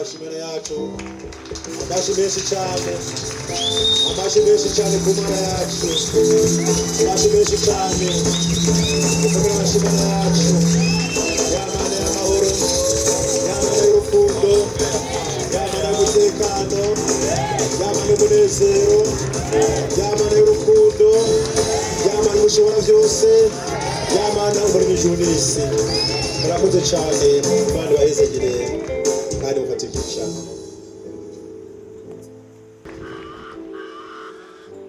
amashimwe yacu amashi menshi cyane ku mana yacu amashi menshi cyane kukomera amashimwe yacu yamana y'amahoro yamana y'urukundo yamana y'umutekano yamana y'umunezero yamana y'urukundo yamana y'ubushobora byose yamana umurimo ijuru n'isi. Murakoze cyane Imana ibahezagire kandi mufate ibyicaro.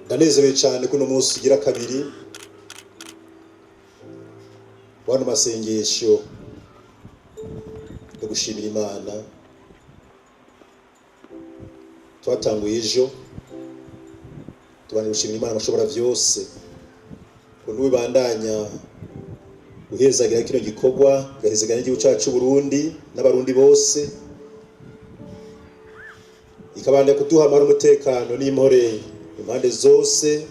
Ndanezerewe cyane kuno munsi ugira kabiri wano masengesho yo gushimira Imana twatanguye ejo. Tubanje gushimira Imana mushobora byose kuntu wibandanya uhezagira kino gikorwa gahezagira n'igihugu cyacu Burundi n'abarundi bose, ikabanda kuduha amara umutekano n'impore impande zose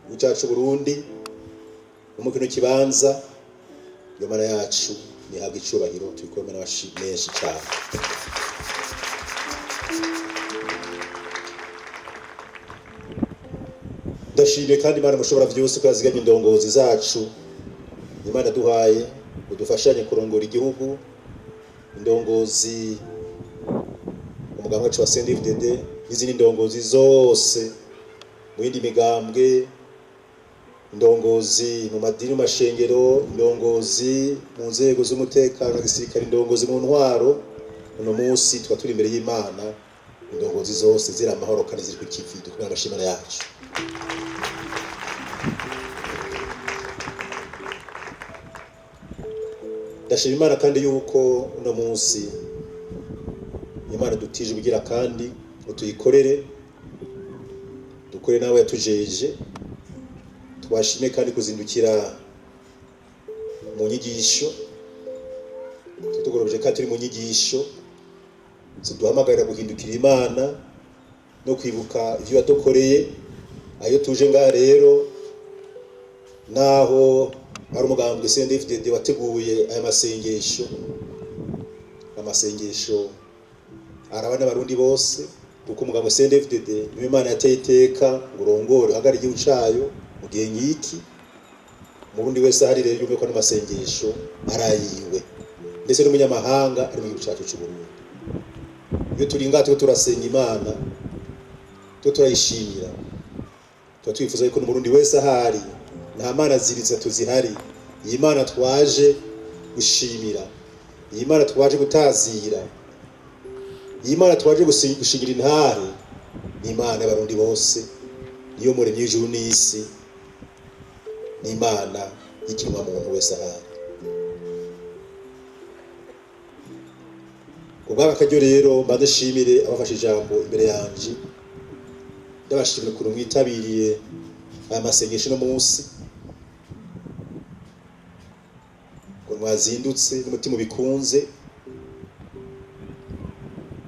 mu cyacu Burundi mu kino kibanza. Iyo Mana yacu nihabwa icubahiro tubikomera menshi cyane. Ndashimye kandi Imana mushobora byose ko yaziganye indongozi zacu. Imana duhaye udufashanye kurongora igihugu, indongozi umuganga wacu wa CNDD n'izindi ndongozi zose mu yindi migambwe, indongozi mu madini mashengero, indongozi mu nzego z'umutekano na gisirikare, indongozi mu ntwaro. Uno munsi twa turi imbere y'Imana, indongozi zose ziri amahoro kandi ziri ku kivi. Dukomere amashimwe yacu. Ndashima Imana kandi yuko uno munsi Imana dutije ubugira kandi utuyikorere dukore nawe yatujeje. Twashime kandi kuzindukira mu nyigisho, tutugorobeje kandi turi mu nyigisho ziduhamagarira guhindukira Imana no kwibuka ivyo yadukoreye. Ayo tuje ngaha rero naho ari umugambwe CNDD wateguye aya masengesho. Amasengesho arabana barundi bose kuko umugambwe CNDD niwe Imana yateye iteka urongore hagari igihugu cayo mu gihe nkiki. Murundi wese hari rero yumve ko n'amasengesho arayiwe ndetse n'umunyamahanga ari mu gihugu cyacu cy'u Burundi. Iyo turi ngaho turasenga Imana turayishimira, twifuza yuko n'umurundi wese ahari nta mana ziritse tuzihari. Iyi Mana twaje gushimira, iyi Mana twaje gutazira, iyi Mana twaje gushingira intare ni Imana y'abarundi bose, niyo muremyi w'ijuru n'isi, ni Imana y'ikiremwa muntu wese ahari. Kubw'aka karyo rero mbadashimire abafashe ijambo imbere yanje, ndabashimira ukuntu mwitabiriye aya masengesho no munsi, ko mwazindutse n'umutima bikunze.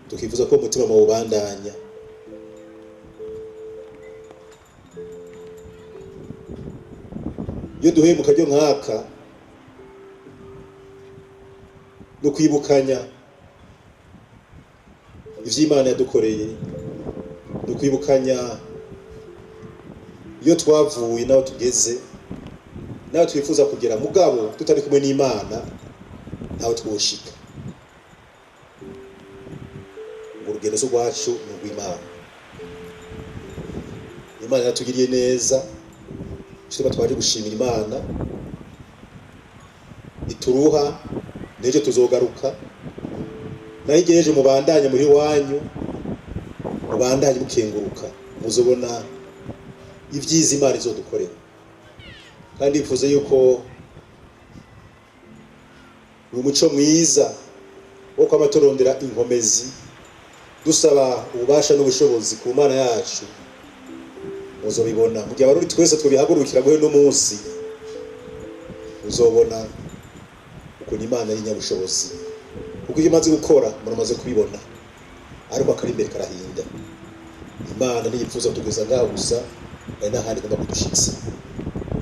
Tukifuza ko umutima mu ubandanya. Iyo duheye mu karyo nkaka no kwibukanya ivy'Imana yadukoreye, no kwibukanya iyo twavuye naho tugeze, naho twifuza kugera mugabo tutari kumwe n'Imana naho twoshika. Urugendo rwacu ni rw'Imana. Imana yatugiriye neza, cyo twaje gushimira Imana. Ituruha neje tuzogaruka, naho igereje mubandanye muri wanyu, mubandanye mukenguruka, muzobona ibyiza Imana izodukorera. Kandi ifuze yuko umuco mwiza wo kwamatorondera inkomezi dusaba ububasha n'ubushobozi ku Mana yacu muzobibona. Mu gihe abarundi twese twabihagurukira guhe no munsi, uzobona ukuntu Imana ari nyabushobozi, kuko iyo imaze gukora muramaze kubibona, ariko akari imbere karahinda. Imana ntiyifuza kutugeza ngaho gusa, ari n'ahandi igomba kudushitsa.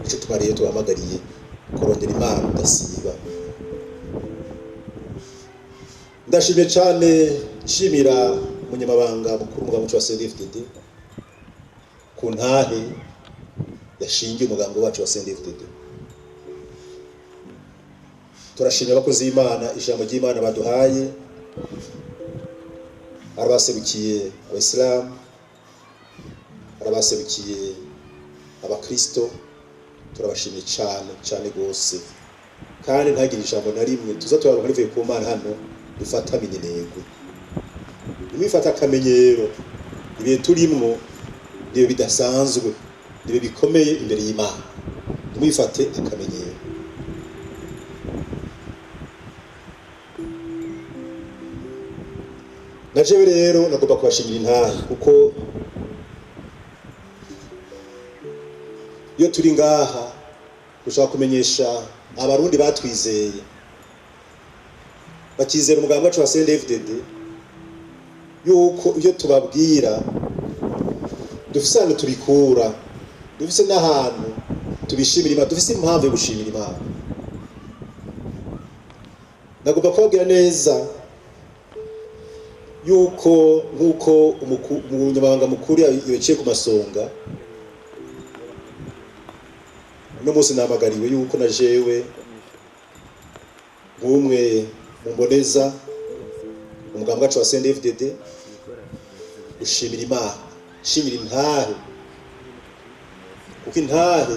Icyo twariye tuhamagariye kurondera Imana udasiba. ndashimye cyane nshimira umunyamabanga mukuru w'umugambi wa CNDD-FDD ku ntahe yashingiye umugambi wacu wa CNDD-FDD. Turashimira abakozi b'Imana, ijambo ry'Imana baduhaye, arabaserukiye abayisilamu, arabaserukiye abakristo, turabashimiye cyane gose, kandi ntagire ijambo na rimwe tuza turaronka rivuye ku Mana hano dufata minenegwe. Nimifata akamenyero ibihe turimwo nibe bidasanzwe, nibe bikomeye imbere y'Imana, nimifate akamenyero. Najewe rero nagomba kubashimira intahe, kuko iyo turi ngaha dushaka kumenyesha abarundi batwizeye, bakizera umugambi wacu wa CNDD-FDD, yuko iyo tubabwira dufise ahantu tubikura, dufise n'ahantu tubishimira Imana, dufise impamvu yo gushimira Imana. Nagomba kubabwira neza yuko nkuko umunyamabanga mukuru yabiciye ku masonga, uno munsi namagariwe yuko na jewe nk'umwe mumboneza umugambi wacu wa CNDD-FDD ushimira Imana, shimira intahe, kuko intahe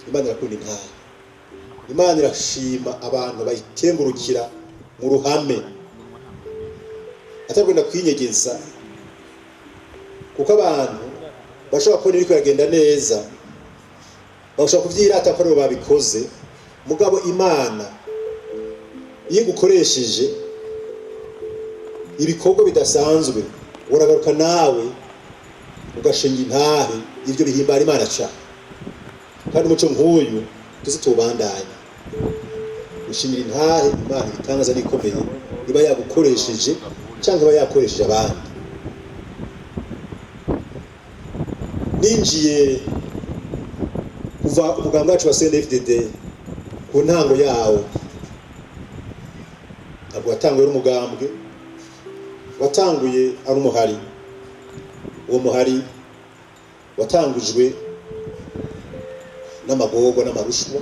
Imana irakunda intahe. Imana irashima abantu bayikengurukira mu ruhame atagenda kwinyegeza, kuko abantu bashobora kubona iriko yagenda neza, bashobora kuvyirata ko aribo babikoze, mugabo Imana iyo gukoresheje ibikorwa bidasanzwe uragaruka nawe ugashinga intahe, ivyo bihimbara Imana cyane. Kandi umuco nk'uyu tuzi tubandanye gushimira intahe Imana itangaza n'ikomeye iba yagukoresheje cyangwa iba yakoresheje abandi. Ninjiye kuva umugambi wacu wa CNDD-FDD ku ntango yawo, ntabwo watanguye ari umugambwe, watanguye ari umuhari. Uwo muhari watangujwe n'amagorwa n'amarushwa,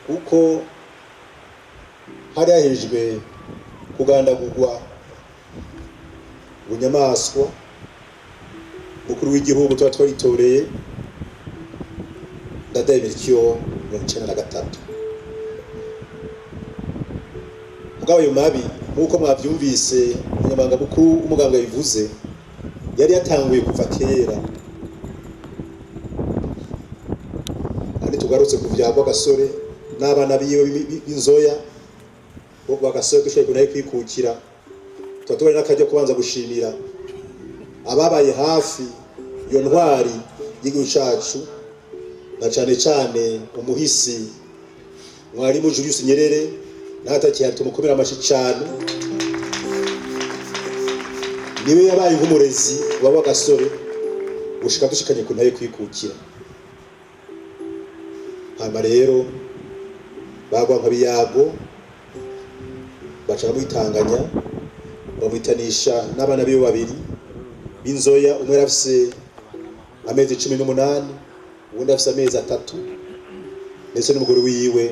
kuko hari hahejwe kugandagurwa bunyamaswa mukuru w'igihugu tuba twaritoreye Ndadaye Melchior 1993. Mugabo ayo mabi nkuko mwavyumvise umunyamabanga mukuru w'umugambwe yabivuze, yari yatanguye kuva kera. Kandi tugarutse kuvyagwa gasore n'abana biwe b'inzoya bo bagasore dushoboye kunaye kwikukira, twatubari n'akajya kubanza gushimira ababaye hafi iyo ntwari y'igihugu cacu, na cyane umuhisi mwarimu Julius Nyerere, n'atakihari tumukomera amashi cyane. Niwe yabaye nk'umurezi w'aba gasore gushika dushikanye ku ntaye kwikukira. Hama rero bagwa nka biyago, baca bamwitanganya, bamwitanisha n'abana biwe babiri b'inzoya, umwe yarafise amezi 18, ubundi afise amezi 3, ndetse n'umugore wiwe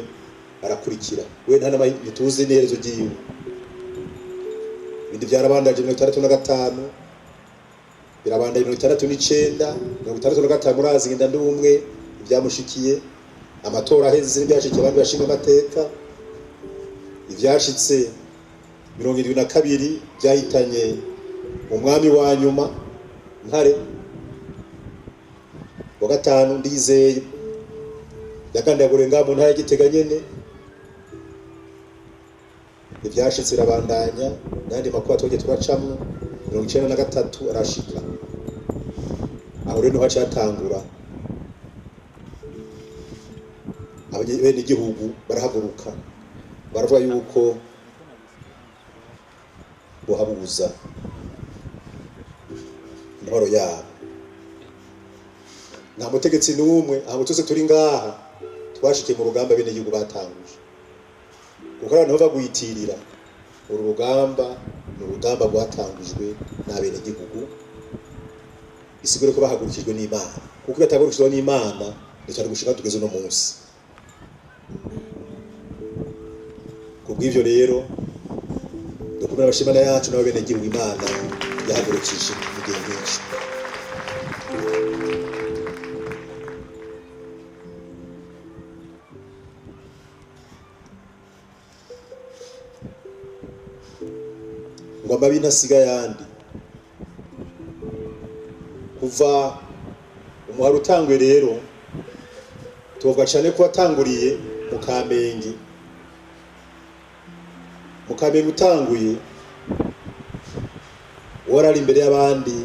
arakurikira. We nta ntituzi n'iherezo ry'iwe. Ibindi byarabandaje 1965, birabandaje 1969, 1965 murazi ngenda ndumwe ibyamushikiye, amatora aheze byashikiye abandi bashinga amateka, ivyashitse 72 byahitanye umwami wa nyuma Ntare wa gatanu Ndizeye, yakandagure ngabo Ntare Gitega nyene. Ivyashitse rabandanya nandi makuru twagiye turacamwe 1993 arashika. Aho rero haca yatangura abene igihugu barahaguruka, baravuga yuko bohabuza intwaro yabo. Nta mutegetsi n'umwe aho tuze turi ngaha twashikiye mu rugamba bene igihugu batanguje, kuko abantu bava guyitirira uru rugamba ni urugamba rwatangujwe n'abenegihugu, bisigure ko bahagurukijwe n'Imana, kuko batagurukijwe n'Imana nicari gushika tugeze no munsi. Kubw'ivyo rero dukomera abashimana yacu n'abenegihugu Imana yahagurukije mu gihe nk'iki. ngo amabi ntasiga yandi. Kuva umuhari utangwe rero tuvuga cyane ko watanguriye mu Kamenge. Mu Kamenge utanguye warari imbere y'abandi,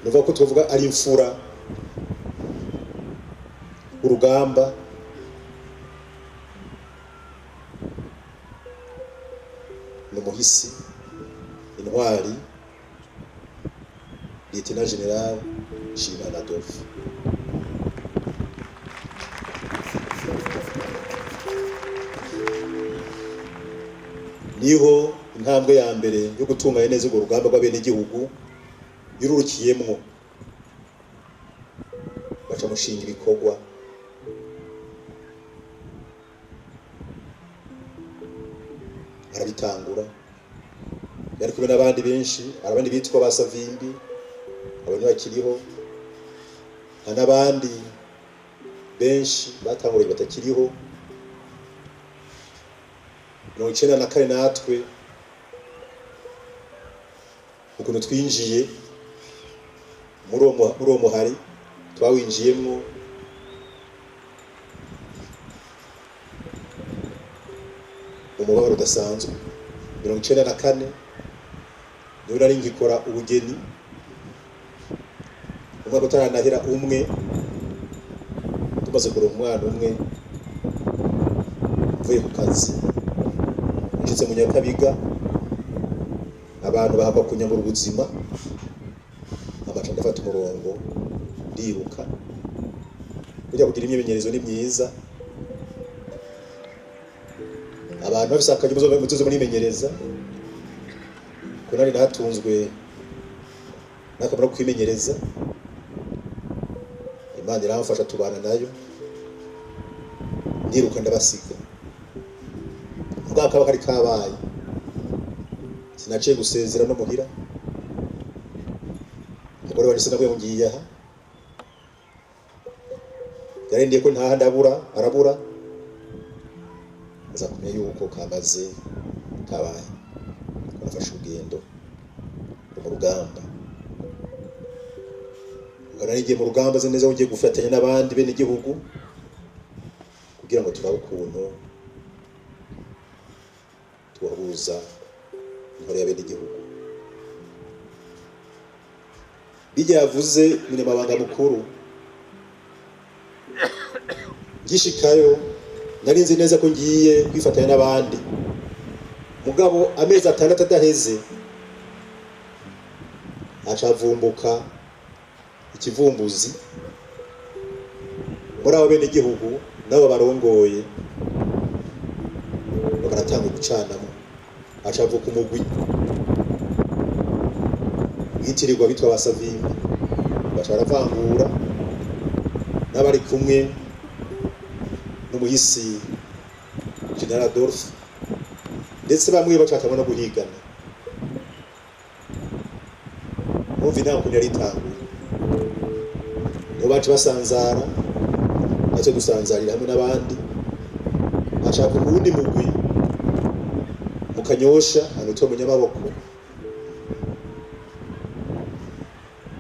nuvuga ko tuvuga ari imfura urugamba. N'umuhisi intwari Lieutenant General Nshimiyimana Adolphe. Niho intambwe ya mbere yo gutunganya neza urwo rugamba rw'abenegihugu yururukiyemwo, baca mushinga ibikorwa arabitangura. Yari kumwe n'abandi benshi, abandi bitwa ba Savimbi, abandi bakiriho, n'abandi benshi batanguriye batakiriho. 94 natwe ukuntu twinjiye muri uwo muhari twawinjiyemwo, umubabaro udasanzwe. 94 niwe nari ngikora ubugeni, umwaka utaranahera umwe tumaze kuronka umwana umwe mvuye ku kazi, nshitse mu Nyakabiga, abantu bahava kunyambura ubuzima, amaca ndafata umurongo ndiruka. Kujya kugira imyimenyerezo ni myiza, abantu bafise akanyuzo mutuze muri imenyereza, ko nari natunzwe nakamara kwimenyereza. Imana iramfasha tubana nayo, ndiruka ndabasiga. Ubwa kaba kari kabaye, sinaciye gusezera no muhira. Umugore wari sinabwe ngiye aha, yarendiye ko ntaha ndabura, arabura. Aza kumenya yuko kamaze kabaye, nafashe urugendo mu rugamba. Ngiye mu rugamba ze neza, ugiye gufatanya n'abandi bene igihugu kugira ngo turabe ukuntu tubahuza intore ya bene igihugu. Bijya yavuze umunyamabanga mukuru, ngishikayo nari nzi neza ko ngiye kwifatanya n'abandi. Mugabo amezi 6 adaheze acavumbuka ikivumbuzi muri abo bene igihugu nabo barongoye, baratanga gucanamo. Acavuka umugwi yitirirwa bitwa ba Savimbi, baca baravangura n'abari kumwe n'umuhisi General Adolphe, ndetse bamwe bacatamo no guhigana. Umva inama ukuntu yari itanguye, nibo baca basanzara, baca dusanzarira hamwe n'abandi. Ashaka uwundi mugwi mu Kanyosha, anitwa Munyamaboko.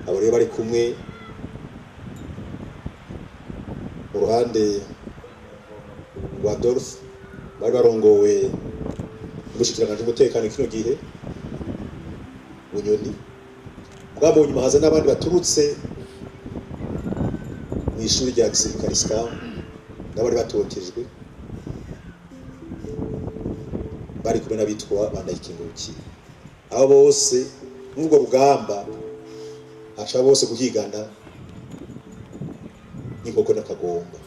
Abo rero bari kumwe mu ruhande rwa Adolphe, bari barongowe n'umushikiranganji w'umutekano kino gihe Bunyoni. Mugabo nyuma haza n'abandi baturutse mu ishuri rya gisirikare SCAM, n'abari batotejwe, bari kumwe n'abitwa bandayikingukiye. Abo bose n'ubwo rugamba aca bose guhigana n'inkoko n'akagomba.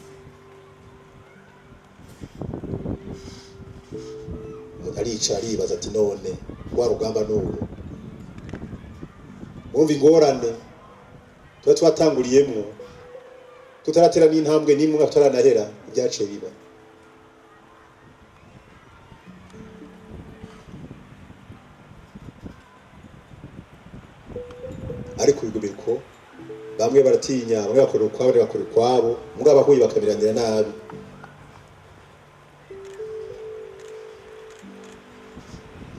Umuntu arica aribaza ati none rwa rugamba n'ubu mwumva ingorane tuba twatanguriyemwo tutaratera n'intambwe n'imwe tutaranahera ibyaciye biba. Ariko bigubiko bamwe baratinya, bamwe bakora ukwabo, bakora ukwabo, mugabo abahuye bakabiranira nabi.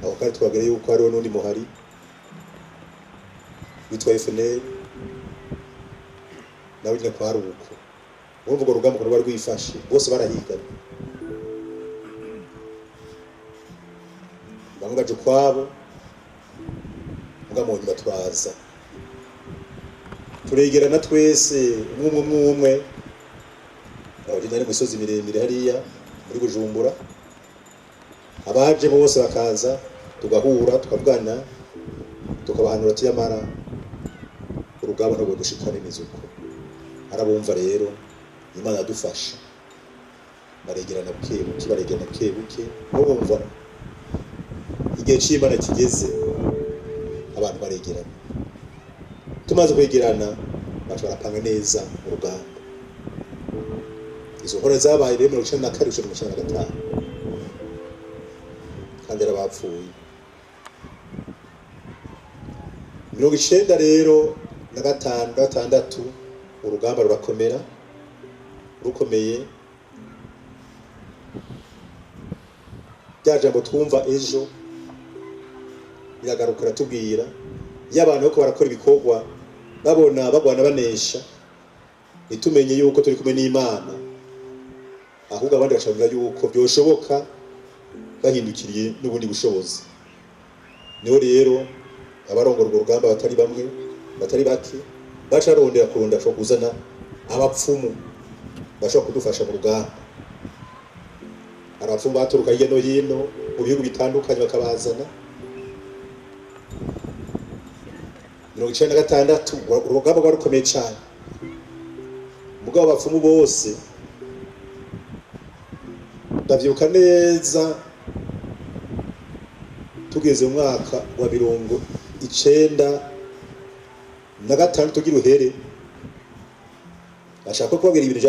Aho kandi twagere yuko hariho n'undi muhari witwa FNL nawe nyine ko hari uko urumva urwo rugamba rwari rwifashe bose barahigana, bamwe baje kwabo mugabo nyuma turaza turegerana twese umwe abagenda ari musozi miremire hariya muri Bujumbura, abaje bose bakaza tugahura tukavugana tukabahanura ati yamara urugamba ntabwo dushikana imizuko. Arabumva rero Imana yadufasha baregerana bukebuke urumva igihe cy'Imana kigeze abantu baregerana, tumaze kwegerana bacu barapanga neza urugamba. Izo nkora zabaye rero 1995 kandi arabapfuye 19 rero na gatandatu urugamba rurakomera rukomeye. Byajambo twumva ejo biragarukira tubwira y'abantu bako barakora ibikorwa babona bagwana banesha, nitumenye yuko turi kumwe n'Imana, ahubwo abandi bashobora yuko byoshoboka bahindukiriye n'ubundi bushobozi. Niho rero abarongora urwo rugamba batari bamwe batari bake bacarondera kurunda cyo kuzana abapfumu bashobora kudufasha mu rugamba. Abapfumu baturuka hirya no hino mu bihugu bitandukanye bakabazana. 1996 urugamba rwarukomeye cyane, mugabo abapfumu bose ndavyibuka neza tugeze mu mwaka wa 1995 tugira uhere ashaka kubabwira ibintu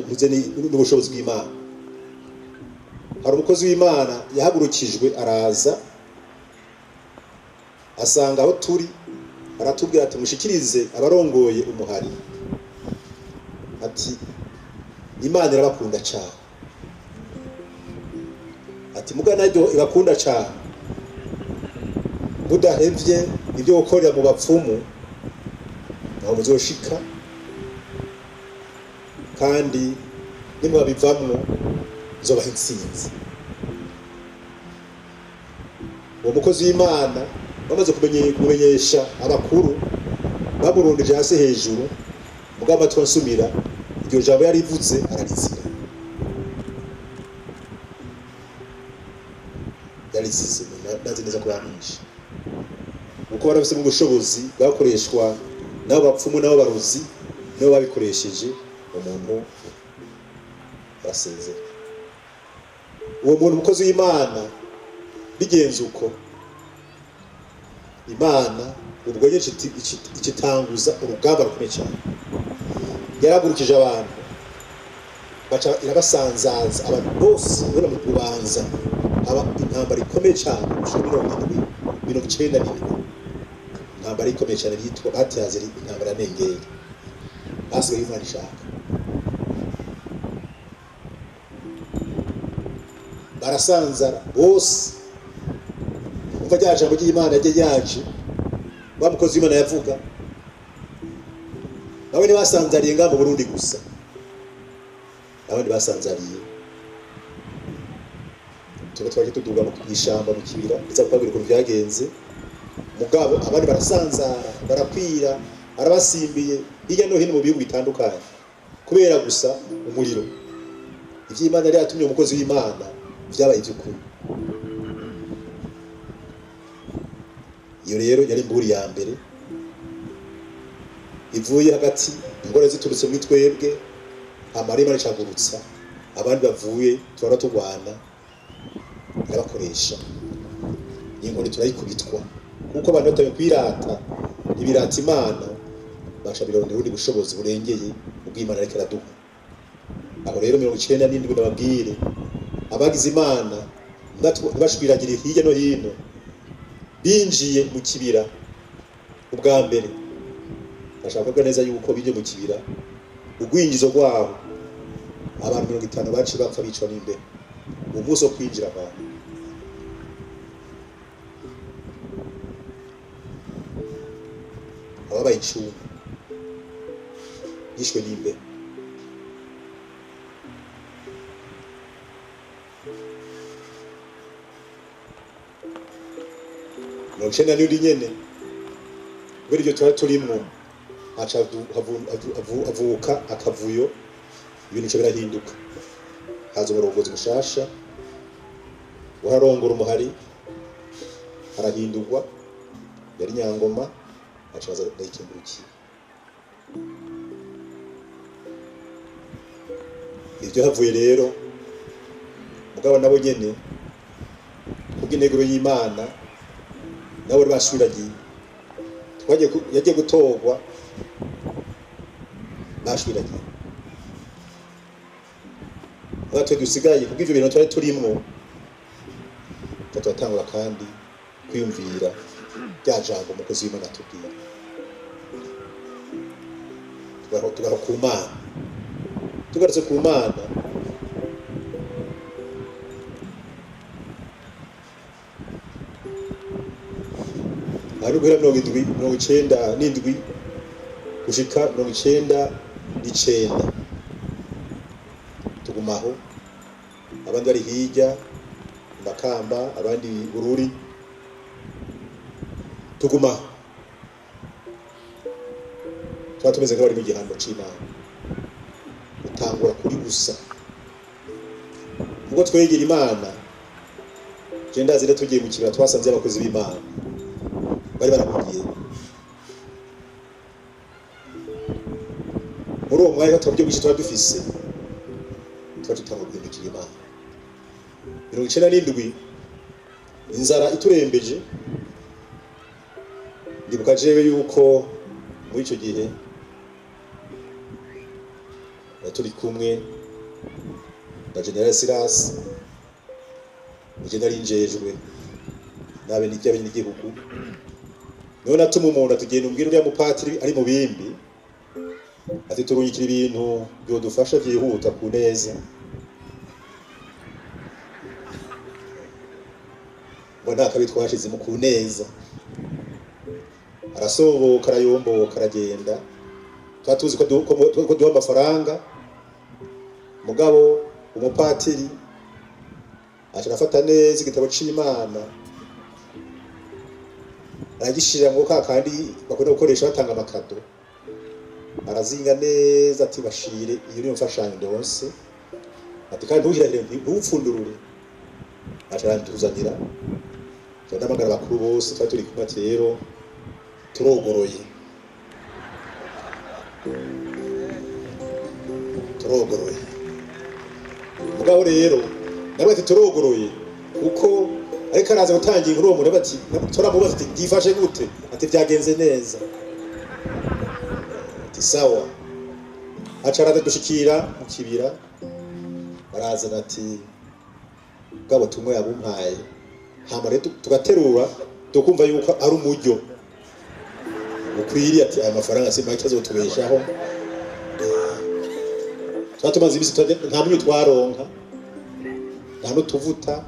bijanye n'ubushobozi bw'Imana. Hari umukozi w'Imana yahagurukijwe araza asanga aho turi, aratubwira ati mushikirize abarongoye umuhari ati Imana irabakunda cyane, ati muga naryo ibakunda cyane, mudahevye ibyo gukorera mu bapfumu naho muzoshika, kandi nimwabivamwo zobaha intsinzi. Uwo mukozi w'Imana bamaze kumenyesha abakuru bamurundije hasi hejuru, mugabo atwansumira iryo jambo yarivuze ararizira, yarizize nazi neza ko yamisha uko barafise mu bushobozi bwakoreshwa n'abo bapfumu n'abo barozi n'abo babikoresheje umuntu basezera. Uwo muntu umukozi w'Imana bigenze uko Imana ubwo nyinshi ikitanguza urugamba rukomeye cyane, yaragurukije abantu baca irabasanzaza abantu bose bera mu kubanza aba intambara ikomeye cyane 1997 intambara ikomeye cyane yitwa batyaze intambara nengeye basigaye Imana ishaka barasanzara bose umva ryajambo ry'Imana yaje bamukozi w'Imana yavuga nawe ni basanzariye ngabo Burundi gusa, abandi basanzariye twaje tuduga mu kishamba mu kibira biza kwabira ko byagenze, mugabo abandi barasanzara barakwira arabasimbiye hirya no hino mu bihugu bitandukanye kubera gusa umuriro. Ivy'Imana yari yatumye umukozi w'Imana vyabaye ivy'ukuri. Iyo rero yari imburi ya mbere ivuye hagati ingore ziturutse muri twebwe, amarima aracagurutsa abandi bavuye turara turwana irabakoresha inkoni turayikubitwa kuko abantu bataye kwirata ibirata Imana basha birondera ubundi bushobozi burengeye ubw'Imana ariko araduha. Aho rero 97 nababwire abagize Imana ntibashwiragire hirya no hino, binjiye mu kibira ubwa mbere. Bashaka kuvuga neza yuko binjiye mu kibira ugwinjizo rwabo abantu 50 baci bapfa bicwa n'imbe umunsi wo kwinjira abantu. Ababaye icumi yishwe n'imbe. Nocenda n'uri nyene buri ryo twari turimwo aca avuka akavuyo, ibintu cyo birahinduka. Haza umurongozi mushasha wararongora umuhari, arahindurwa, yari Nyangoma acaza ndayikengurukiye. Ibyo havuye rero mugabo nabo nyene kubw'integuro y'Imana nabo bashwiragiye, yagiye gutorwa bashwiragiye. Natwe dusigaye kubw'ivyo bintu twari turimwo turatangura kandi kwiyumvira rya jambo umukozi w'Imana atubwira. Tugara ku Mana, tugarutse ku Mana ari guhera 97 gushika 99 tugumaho. Abandi bari hirya Makamba, abandi Bururi, tugumaho twatumeze nk'abari mu gihano c'Imana. Utangura kuri gusa ubwo twegera Imana. Je ndazire tugiye mu kibira twasanze abakozi b'Imana bari barakugiye muri uwo mwanya. Twabyo bwinshi twari dufise, twatutanga guhindukira Imana. 97 inzara iturembeje. Ndibuka jewe yuko muri ico gihe turi kumwe na General Silas, General Injejwe nabe n'igihugu. Niho natuma umuntu atugenda umbwira uriya mupatiri ari mu bimbi ati turunyikira ibintu byo dufasha byihuta ku neza. Mbona akabi twashize mu ku neza, arasoboka arayomboka aragenda. Twatuzi ko duha amafaranga, mugabo umupatiri acafata neza igitabo c'Imana aragishira ngo kakandi bakunda gukoresha batanga amakado, arazinga neza ati bashire iyo niyo mfashanyo ndose, ati kandi ntuhirahire ntupfundurure. Acaranduzanira ndamagara bakuru bose twari turi kumwe, rero turogoroye mugabo rero nawe ati turogoroye kuko ariko araza gutangira inkuru. Uwo muntu bati turamubaza ati gifashe gute, ati byagenze neza, ati sawa. Acarada dushikira mu kibira, barazana ati gabo tumwe yabumpaye, hama rero tugaterura tukumva yuko ari umujyo ukwiriye. Ati aya mafaranga si make azotubeshaho. Twatumaze ibisi nta munyu twaronka, nta n'utuvuta,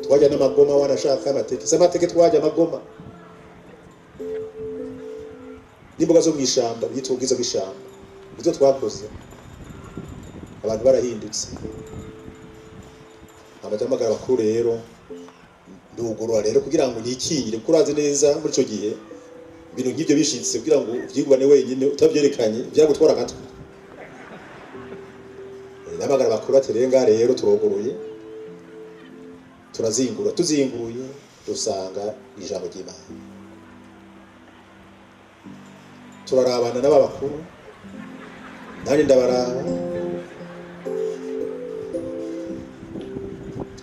twajya n'amagoma wanashaka amateke. Amateke twajya amagoma n'imboga zo mw'ishamba, yitwa ubwiza bw'ishamba. Ibyo twakoze abantu barahindutse. Amajamagara bakuru rero ndugurura rero kugira ngo nikingire, kurazi neza muri cyo gihe ibintu nk'ibyo bishitse kugira ngo uvyigubane wenyine utabyerekanye byagutwara agatwe. Namagara bakuru aterenga rero turoguruye, turazingura, tuzinguye dusanga ijambo ry'Imana. Turarabana n'abakuru, nari ndabaraba,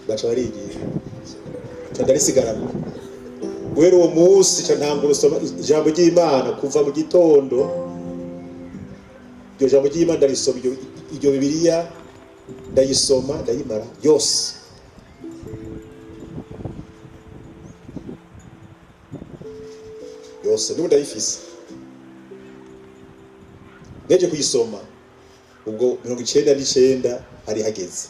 baca barigiye ndarisigara guhera uwo munsi ca ntangura usoma ijambo ry'Imana kuva mu gitondo. Iryo jambo ry'Imana ndarisoma, iryo Bibiliya ndayisoma ndayimara yose. N'ubu ndayifise. Ngeje kuyisoma ubwo 99 hari hageze.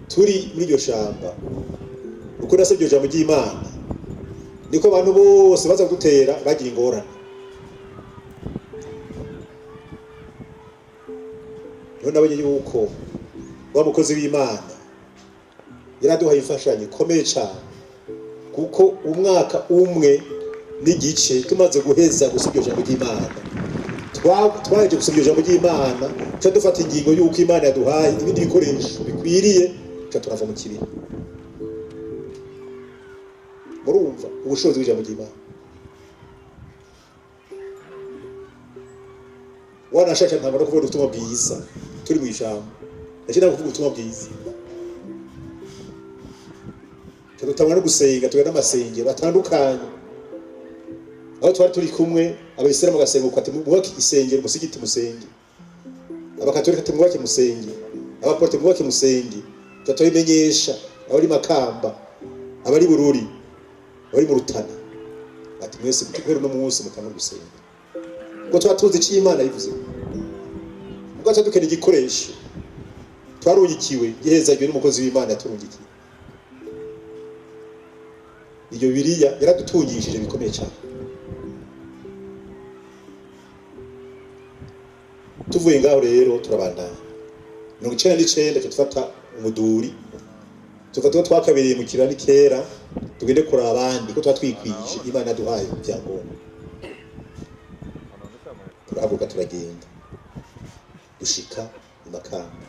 Turi muri iryo shamba uko nasabye iryo jambo ry'Imana niko abantu bose baza gutera bagira ingorane. None nabonye yuko wa mukozi w'Imana yaraduhaye imfashanyo ikomeye cyane, kuko umwaka umwe n'igice tumaze guheza gusoma iryo jambo ry'Imana, twaje gusoma iryo jambo ry'Imana cyo dufata ingingo y'uko Imana yaduhaye ibindi bikoresho bikwiriye cyo turava mu kibi. Murumva ubushobozi bw'ijambo ry'Imana. Wanashaka ntabwo kuvuga ubutumwa bwiza turi mu ijambo, ndashaka kuvuga ubutumwa bwiza. Tutangwa no gusenga, tugana amasengero batandukanye. Aho twari turi kumwe, abayisiramu bagasenga uko ati mubake isengero musigiti musenge, abakatolika ati mubake musenge, abaporte mubake musenge. Tutabimenyesha abari Makamba, abari Bururi, abari mu Rutana, ati mwese mukikore no munsi mutanga gusenga. Ngo twatuze iki Imana yivuze. Ngo twadukene igikoresho twarungikiwe gihezajwe n'umukozi w'Imana yaturungikiye. Iyo Bibiliya yaradutungishije bikomeye cyane. Tuvuye ngaho rero turabandana 99 tufata umuduri, tufata twakabereye mu kirani kera, tugende kuraba abandi ko twatwikwije Imana yaduhaye byangombwa. Turavuga turagenda dushika i Makamba,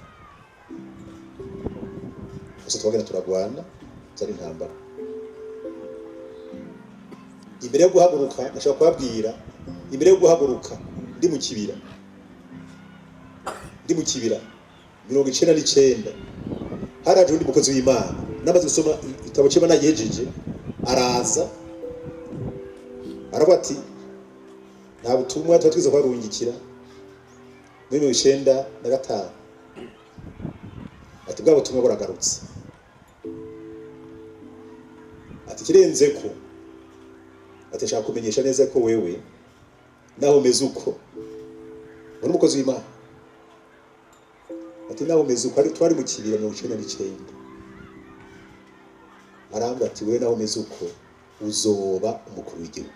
gusa twagenda turagwana zari intambara. Imbere yo guhaguruka nashaka kubabwira, imbere yo guhaguruka ndi mu kibira 99 haraje undi mukozi w'Imana namaze gusoma igitabo cy'Imana yejeje, araza aravuga ati nta butumwa twatwiza kwarungikira muri 1995. Ati bwa butumwa buragarutse, ati kirenze ko, ati nshaka kumenyesha neza ko wewe naho umeze uko uri umukozi w'Imana. Ati naho umeze uko twari mu kibira 99. Arambwira ati wewe naho umeze uko uzoba umukuru w'igihugu.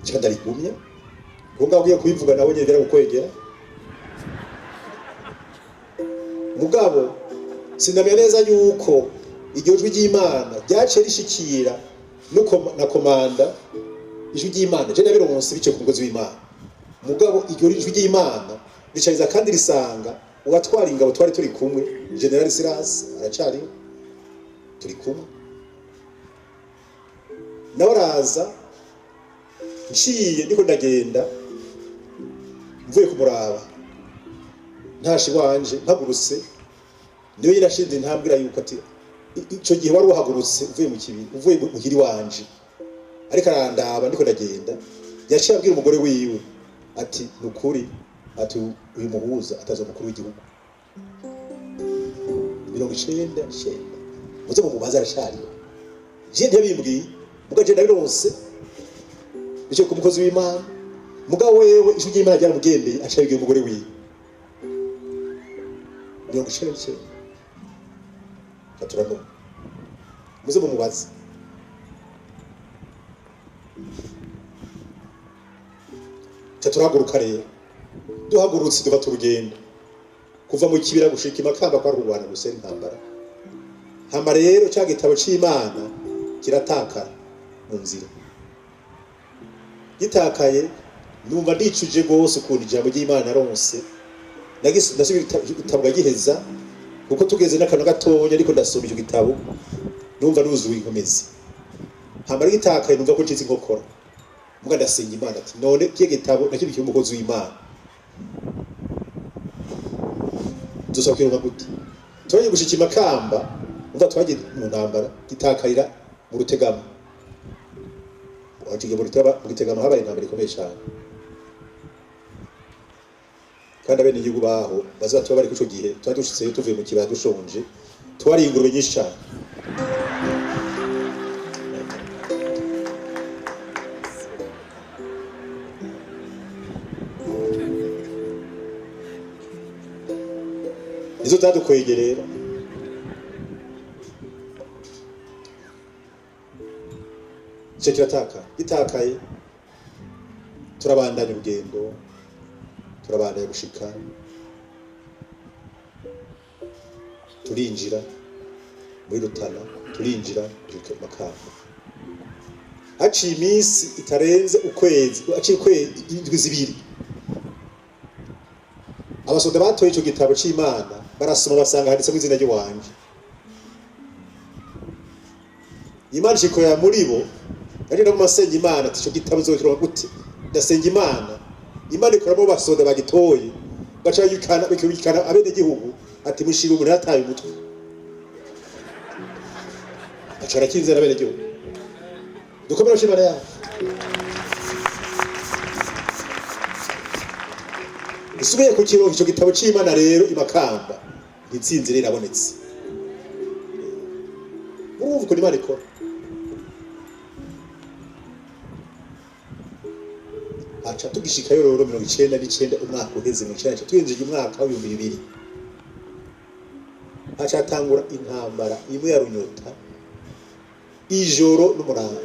Cyandari kumye kunga ugiye kubivuga nawe nyegera gukwegera mugabo sinamenye neza yuko iryo jwi ry'Imana ryace rishikira nuko na komanda ijwi ry'Imana je nabironse bice ku mugozi w'Imana. Mugabo iryo jwi ry'Imana ricariza kandi risanga uwatwara ingabo twari turi kumwe, General Silas aracari turi kumwe nawe araza. Nshiye ndiko ndagenda mvuye kumuraba ntashi wanje mpagurutse, niyo yirashinze ntambwira yuko ati ico gihe wari uhagurutse uvuye mu kibiri, uvuye muhiri wanje, ariko arandaba ndiko ndagenda. Yaciye abwira umugore wiwe ati nukuri, ati uyu muhuza atazo mukuru w'igihugu 99 muze mu mubaza arashari. Je ntiyabimbwiye mugaje ndabironse bice ku mukozi w'Imana. Mugabo wewe ijwi ry'Imana ryaramugendeye acabwiye umugore wiwe 99. Katurano muze mu mubaza. Turahaguruka rero, duhagurutse dufata urugendo kuva mu kibira gushika i Makamba kwa Rwanda gusera intambara. Hama rero cya gitabo c'Imana kiratakara mu nzira. Gitakaye numva ndicuje gose ukuntu ijambo ry'Imana aronse, ndasubira igitabo giheza kuko tugeze n'akantu gatonya ariko ndasoma icyo gitabo numva nuzuye inkomezi. Hama gitakaye numva ko ncize inkokora muga ndasenga Imana ati none kiye gitabo nakiri kiri umukozi w'Imana dusokera gute twaje gushika Makamba umva twagiye mu ntambara gitakarira mu Rutegama wagiye mu Rutegama habaye intambara ikomeye cyane kandi abene igihugu baho bazatuba bari kuco gihe twari dushitse tuvuye mu kibaya dushonje twari ingurube nyinshi cyane izo tadukwegerera kirataka gitakaye turabandanya urugendo turabandanya gushika turinjira muri Rutana turinjira muri Makamba haciye iminsi itarenze ukwezi haciye ukwezi indwi zibiri abasoda batoye ico gitabo c'Imana barasoma basanga handitsemo izina ry'uwanje Imana ishikoya muri bo ari no masenga Imana ati ico gitabo zokironka gute ndasenga Imana ikoramo basoda bagitoye baca yikana abene gihugu ati mushira umuntu yataye umutwe acara kinzera abene gihugu dukomera shimana yacu isubiye ku kirongo ico gitabo c'Imana rero Makamba intsinzi rero irabonetse urumva ko Imana ikora acha tugishikayo rero 99 umwaka uheze mu cyane twinjije umwaka wa 2000 acha atangura intambara imwe ya Runyota ijoro n'umurango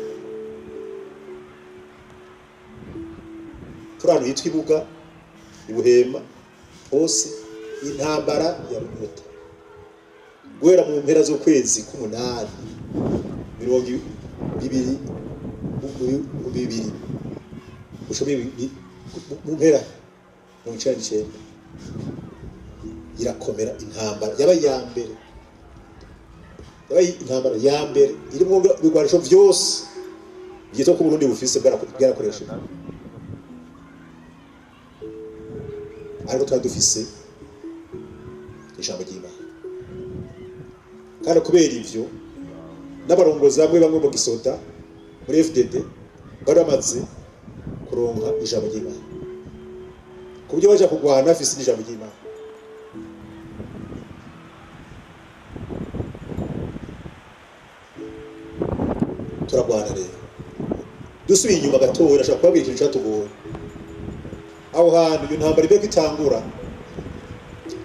turano yitwa Ibuga Ibuhema hose intambara ya Runyota guhera mu mpera zo kwezi k'umunani 2000 ushobe mu mpera mu cyane irakomera intambara yabaye ya mbere iri mu bigwanisho vyose byitwa ko Burundi bufise bwarakoresheje ariko twari dufise ijambo ry'Imana kandi kubera ivyo n'abarongozi bamwe mu gisoda muri FDD baramaze kuronka ijambo ry'Imana kubyo baje kugwana afise ijambo ry'Imana turagwana rero dusubiye inyuma gatoya ashaka kubabwira ikintu cyatugoye aho hantu iyo ntambara ibe kwitangura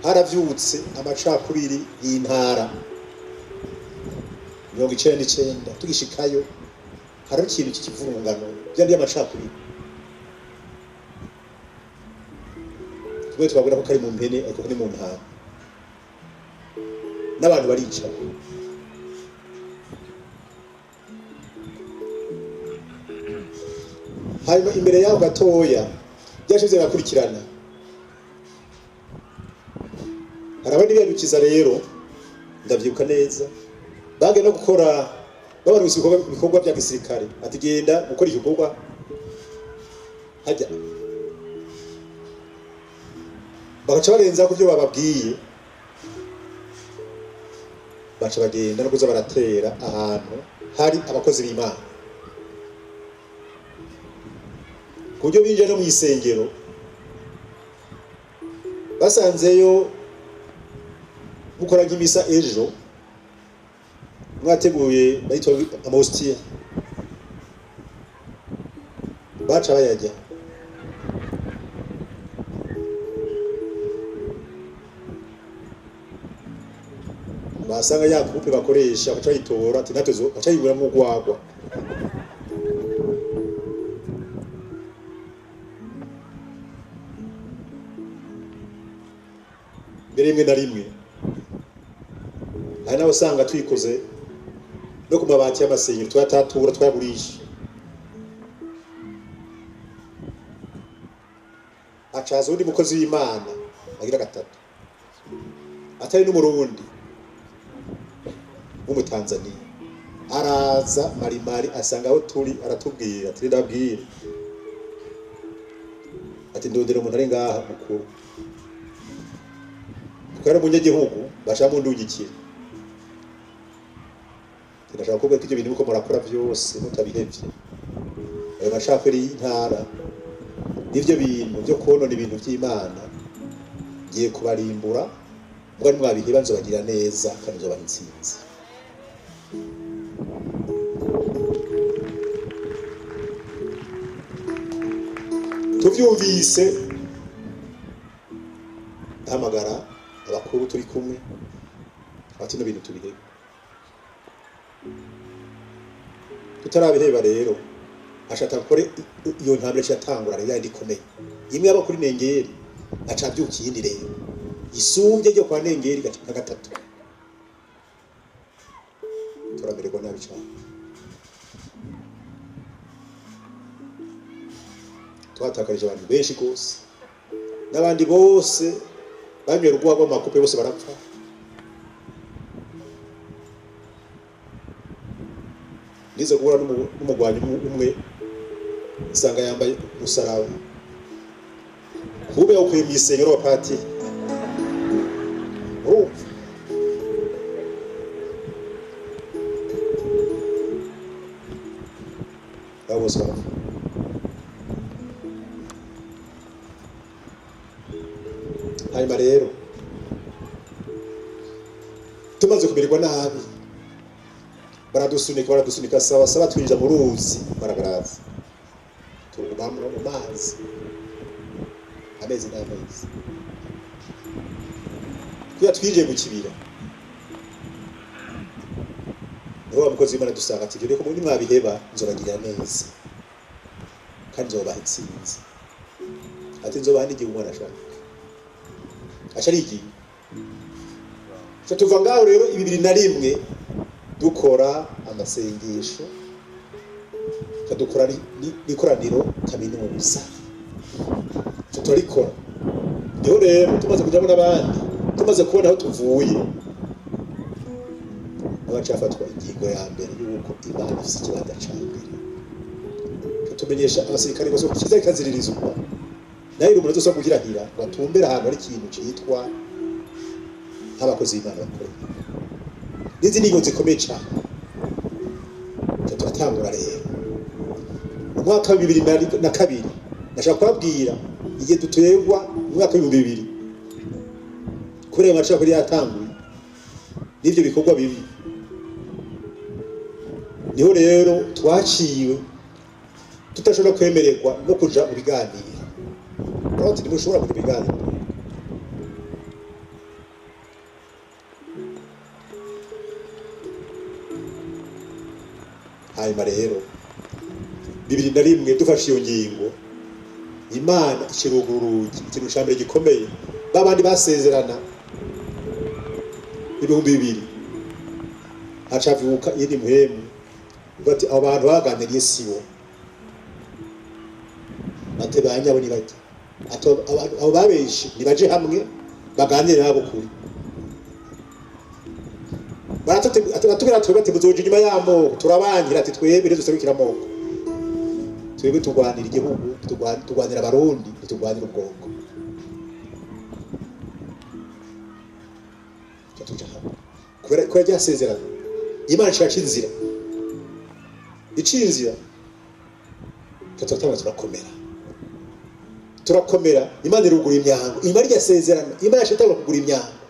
haravyutse amacakubiri y'intara 99 tugishikayo hari ikintu kikivurungano byandi y'amacakubiri twe twabura ko kari mu mpene ariko ni mu ntara n'abantu barica hanyuma imbere yaho gatoya byashize gakurikirana harabandi biyadukiza rero ndavyibuka neza bagenda gukora babarusi ibikorwa bya gisirikare ati genda gukora igikorwa hajya bagaca barenza ku byo bababwiye baca bagenda no kuza baratera ahantu hari abakozi b'Imana kubyo binje no mu isengero basanzeyo mukora nk'imisa ejo mwateguye bayitwa amostia baca bayajya basanga yakupe bakoresha baca yitora ati natezo baca yibura mu gwagwa rimwe na rimwe hari n'abasanga twikoze no ku mabati y'amasengero twatatura twagurisha acaza undi mukozi w'Imana agira gatatu atari n'umurundi w'umutanzania araza marimari asanga aho turi aratubwira ati ndabwire ati ndondera umuntu ari ngaha mukuru twari umunyagihugu bashaka mundungikira ndashaka kubwira ko ibyo bintu uko murakora byose mutabihevye ayo mashakuri y'intara n'ivyo bintu byo konona ibintu by'Imana giye kubarimbura mwari mwabiheba nzobagira neza kandi nzobaha intsinzi. Tuvyumvise hamagara abakuru turi kumwe ati no bintu tubiheba tutarabiheba rero ashaka kore iyo ntambwe cyatangura rero yandi komeye imwe aba kuri Nengeri acabyuka yindi rero isumbye ryo kwa Nengeri gaca gatatu turamererwa nabi cyane twatakarije abantu benshi gose n'abandi bose banywe rugwa rwo makupe bose barapfa nize guhura n'umugwanyi umwe isanga yambaye musaraba bube ukuye mwisengero wa pati bose barapfa hanyuma rero tumaze kumererwa nabi baradusunika sawa twinjira mu ruzi baragaraza turugumamura mu mazi amezi n'amezi kuya twinjiye mu kibira niho amukozi w'Imana dusanga ati rero ko muri mwabiheba nzobagirira neza kandi nzobaha intsinzi ati nzobaha n'igihe umwana ashaka ashari iki cyo tuva ngaho rero 2001 dukora amasengesho kadukora n'ikoraniro kaminuza cyo turikora niho rero tumaze kujyamo n'abandi tumaze kubona aho tuvuye abacafatwa ingingo ya mbere y'uko Imana ifite ikibanza ca mbere tumenyesha abasirikare bose ko kiza kaziririzwa nayo umuntu azosaba kugirahira batumbera ahantu ari ikintu cyitwa abakozi b'Imana bakora nizi niyo zikomeye cyane turatangura rero umwaka wa 2002 nashaka kubabwira igihe dutegwa umwaka wa 2000 kuri ayo macakuri yatanguye n'ivyo bikorwa bibi niho rero twaciwe tutashobora kwemererwa no kuja mu biganiro kandi ntimushobora kuja mu biganiro hanyuma rero 2001 dufashe iyo ngingo Imana ikirugurugi ikintu cyambere gikomeye babandi basezerana 2000 hacavuka yindi muhemu bati abo bantu baganiriye sibo batebanya bo nibati abo babeshi nibaje hamwe baganire nabo kuri baratubwira twebwe tuzoje inyuma y'amoko turabangira ati twebwe dusabikira amoko twebwe turwanira igihugu turwanira abarundi turwanira ubwongo tuja hamwe kubera ko yasezerana Imana ishaka inzira tutatanga turakomera Imana irugura imyango Imana yasezerana Imana ishaka kugura imyango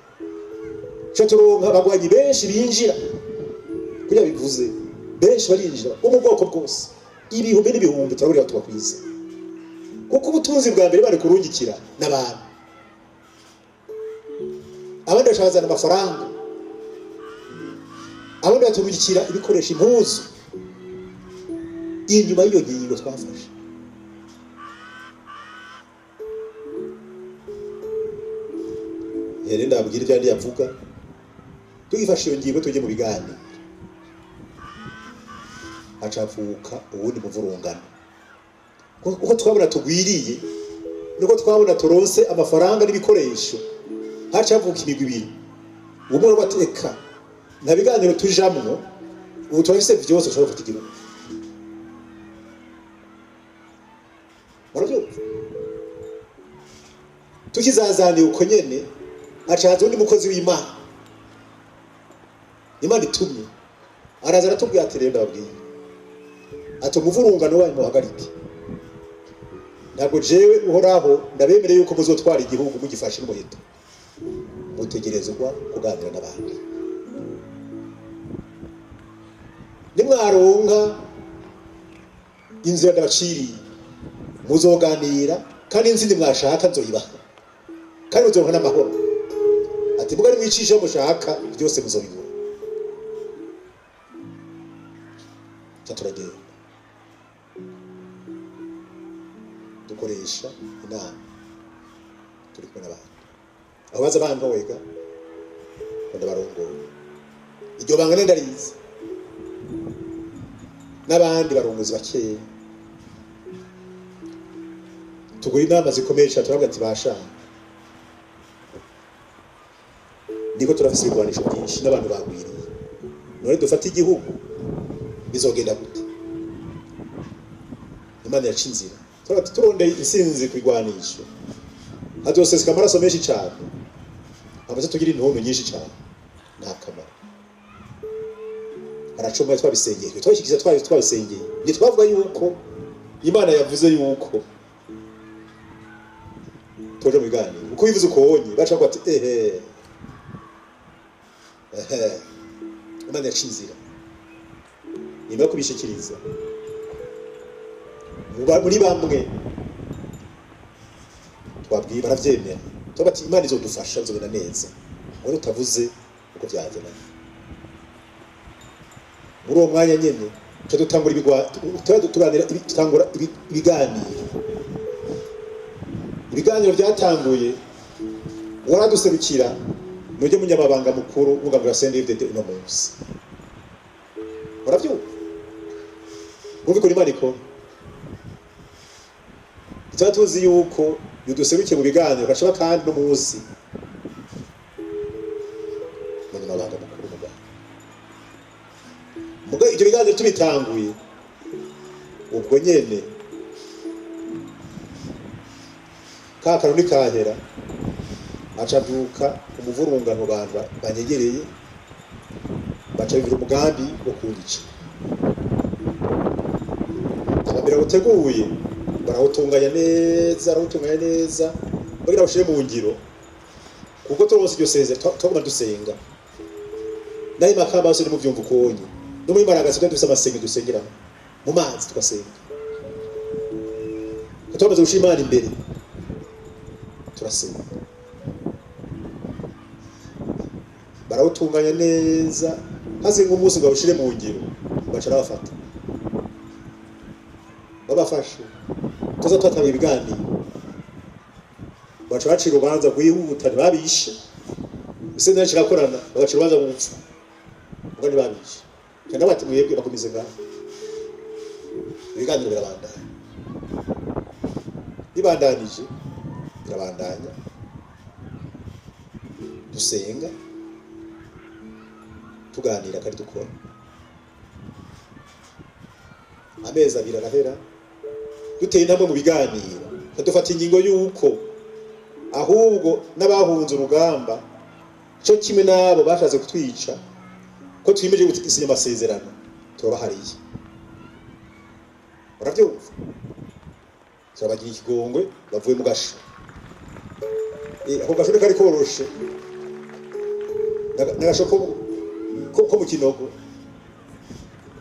cyo turonka abagwanyi benshi binjira kuya bivuze benshi barinjira mu bwoko bwose ibihumbi n'ibihumbi turabura tubakwiza kuko ubutunzi bwa mbere bari kurungikira n'abantu abandi bashazana amafaranga abandi baturungikira ibikoresho impuzu inyuma y'iyo ngingo twafashe yari ndabwira ibyo yavuga tuyifashe iyo ngingo tujye mu biganiro acavuka ubundi muvurungano uko twabona tugwiriye nuko twabona turonse amafaranga n'ibikoresho hacavuka imigwi ibiri umwe bateka nta biganiro tujamwo ubu turafise byose ushobora kutigirana murabyumva tukizazaniye uko nyene acaza undi mukozi w'Imana Imana itumye araza aratubwira ati rero ndababwiye ati umuvurungano wanyu muhagarike ntabwo jewe uhoraho ndabemereye yuko muzotwara igihugu mugifashe n'umuheto mutegerezwa kuganira n'abandi nimwaronka inzira ndabaciriye muzoganira kandi inzindi mwashaka nzoyibaha kandi muzoronka n'amahoro ati mugari mwicisha mushaka byose muzobibura turagenda dukoresha inama turi kumwe n'abandi aho baza bantoyega ndabarongoye iryo banga ndarizi n'abandi barongozi bakeya tugura inama zikomeye cyane turavuga ati bashaka niko turafise ibigwanisho byinshi n'abantu bagwiriye none dufata igihugu bizogenda gute Imana yaca inzira turondeye insinzi kwigwanisho hazoseseka amaraso menshi cyane amaze tugira intuntu nyinshi cyane nta kamaro aracuma twabisengeye twashikiza twabisengeye nitwavuga yuko Imana yavuze yuko toje mu biganiro uko bivuze uko wonye baca ko ati Imana yaca inzira nimba kubishikiriza muri bamwe twabwiye baravyemera tubati Imana izodufasha bizobena neza ngo utavuze uko byagenda muri uwo mwanya nyene cyo dutangura tutangura ibiganiro byatanguye waraduserukira nujye munyamabanga mukuru ugambira CNDD uno munsi baravyuka ubiko Imana ikora tuzi yuko yuduserukiye mu biganiro gashaba kandi no munsi munyamabanga mukuru muga ibyo biganiro tubitanguye ubwo nyene kakaruni kahera acavuka umuvurungano bantu banyegereye baca bivira umugambi wo kundica ababira guteguye barawutunganya neza bagira bashire mu ngiro kuko turose iryo seze twaguma dusenga nayo makamba yose mu byumva konye no muri maragasi dufise amasenga dusengera mu mazi tugasenga tumaze gushimana imbere turasenga barawutunganya neza haze nk'umunsi ngo bashire mu ngiro bacara bafata babafashe tuza twatabiye ibiganiro baca bacira urubanza rwihuta ntibabishe ese nacyo kirakorana bagacira urubanza gupfa ubwo ntibabishe kandi bati mwebwe bakomeze ngaho ibiganiro bibandanije birabandanya dusenga tuganira kandi dukora amezi abiri arahera duteye intambwe mu biganiro dufata ingingo y'uko ahubwo n'abahunze urugamba cyo kimwe nabo bashatse kutwica ko twimeje gusinya amasezerano turabahariye urabyumva turabagira ikigongwe bavuye mu gasho ako gasho kari koroshe nagasho ko mu kinogo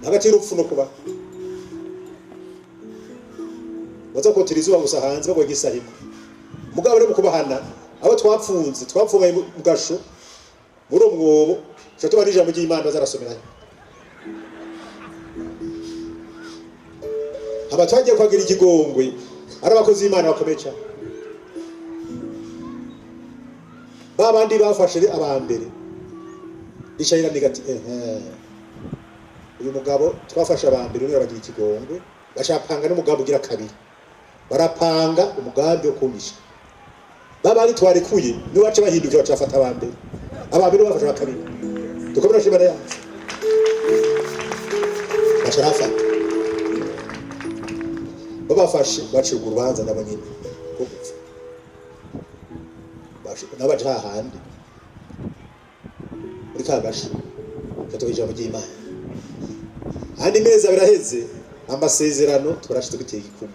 hagati y'urupfu no kuba baza kotera izuba gusa hanze bagwa nk'isahimo mugabo rero mu kubahana abo twapfungaye mu gasho muri uwo mwobo cyo tuba n'ijambo ry'Imana bazarasomeranye aba twagiye kwagira ikigongwe ari abakozi b'Imana bakomeye cyane babandi bafashe abambere ishayira nigati uyu mugabo twafashe abambere none bagira ikigongwe bashapanga n'umugambi ugira kabiri barapanga umugambi wo kumisha babandi twarekuye niwace bahindukira bacafata abambere abambere bafashe bakabiri dukomera shimana yacu basharafa babafashe baciye urubanza nabo nyine n'abaje hahandi muri kagasho katugira ijambo ry'Imana handi meza biraheze amasezerano turashitse guteye igikumu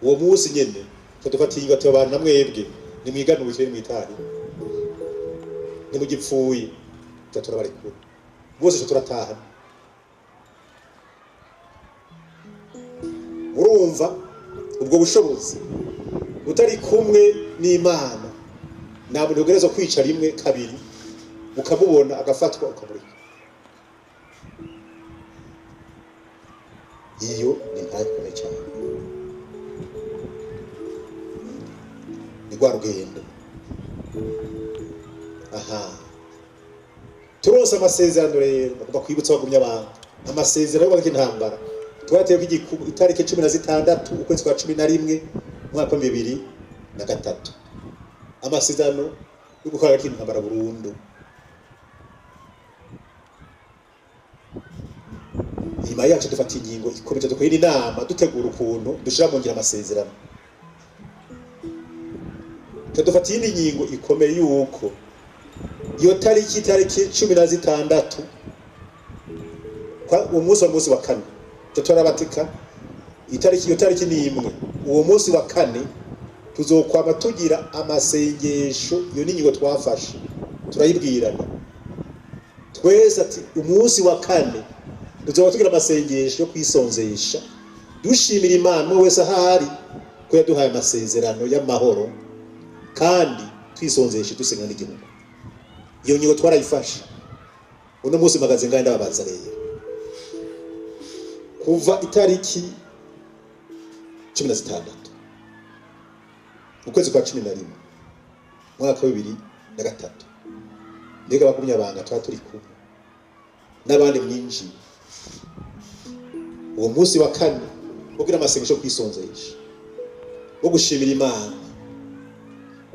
uwo munsi nyene tudufatiye ingati abantu namwebwe nimwigana ubukire mwitari nimugipfuye turabarekura bose turataha urumva ubwo bushobozi utari kumwe n'Imana ntabwo ntugereza kwica rimwe kabiri ukamubona agafatwa ukamurika iyo ni ntayikomeye cyane ni rwa rugendo turose amasezerano rero bagomba kwibutsa bagumya abantu amasezerano y'ubaka intambara twateye ku itariki 16 ukwezi kwa 11 mwaka 2003 amasezerano yo gukora intambara burundu nyuma yacu dufata ingingo ikomeza dukorera inama dutegura ukuntu dushira mu ngira amasezerano dufata indi ngingo ikomeye yuko iyo tariki 16 kwa umunsi wa kane turabatika iyo tariki ni imwe uwo munsi wa kane tuzokwama tugira amasengesho iyo ninyigo twafashe turayibwirana twese ati umunsi wa kane tuzoba tugira amasengesho yo kwisonzesha dushimira Imana wese ahari ko yaduhaye amasezerano y'amahoro kandi twisonzeshe dusenga n'igihugu iyo nyigo twarayifashe uno munsi magaze nganda babaza rero kuva itariki 16 ukwezi kwa 11 mwaka 2003 ndega bakumya banga turi kumwe n'abandi mwinji uwo munsi wa kane ugira amasengesho kwisonzesha wo gushimira Imana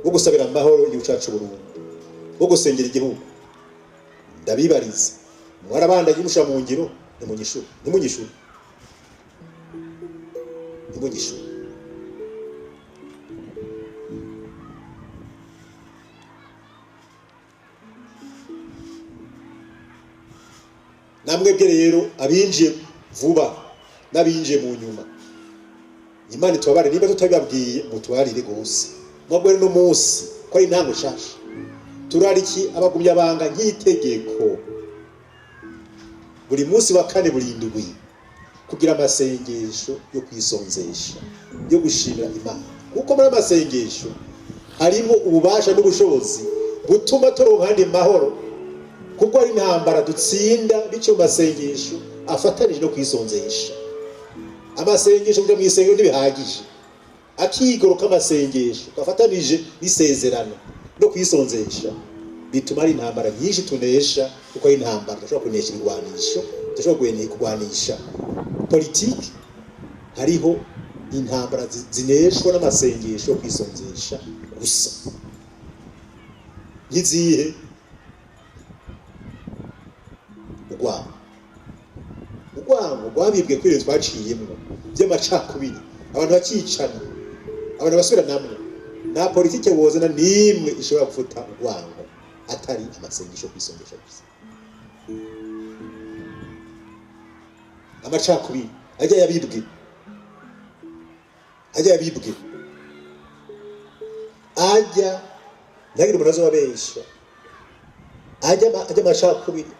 wo gusabira amahoro y'ucacu Burundi wo gusengera igihugu ndabibariza mwarabanda yimusha mu ngiro nimunyishura namwebwe rero abinjiye vuba n'abinjiye mu nyuma Imana itubabare niba tutabibabwiye mutwarire gose mwabwe no munsi ko ari ntango shasha turariki abagumya banga nk'itegeko buri munsi wa kane buri indwi kugira amasengesho yo kwisonzesha yo gushimira Imana kuko muri amasengesho harimo ububasha n'ubushobozi butuma turonka andi mahoro kuko ari intambara dutsinda bico masengesho afatanije no kwisonzesha amasengesho byo mwisengero ntibihagije akigoroka amasengesho afatanije n'isezerano no kwisonzesha bituma ari intambara nyinshi tunesha kuko ari intambara dushobora kunesha irwanisho dushobora kurwanisha politiki hariho intambara zineshwa n'amasengesho kwisonzesha gusa nkizihe urwango rwabibwe kwire twaciyemo by'amacakubiri abantu bakicana abantu basubira namwe nta politike wozana nimwe ishobora gufuta urwango atari amasengesho kwisongesha gusa amacakubiri ajya yabibwe ntagire umuntu azobabesha ajya amacakubiri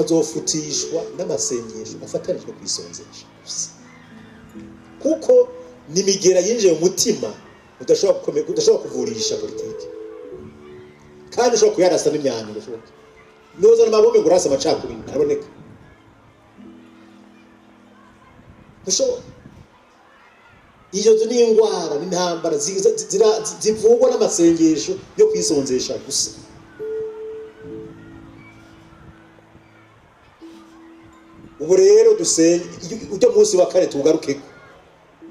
azofutishwa n'amasengesho afatanije no kwisonzesha kuko nimigera yinjiye mu mutima udashobora kuvurisha politiki kandi ushobora kuyarasa n'imyanya udashoboka noza n'amabombe ngo urasa amacakubiri ntaboneka ushobora iyo ni indwara n'intambara zivugwa n'amasengesho yo kwisonzesha gusa ubu rero dusenge ujya munsi wa kane tugarukeko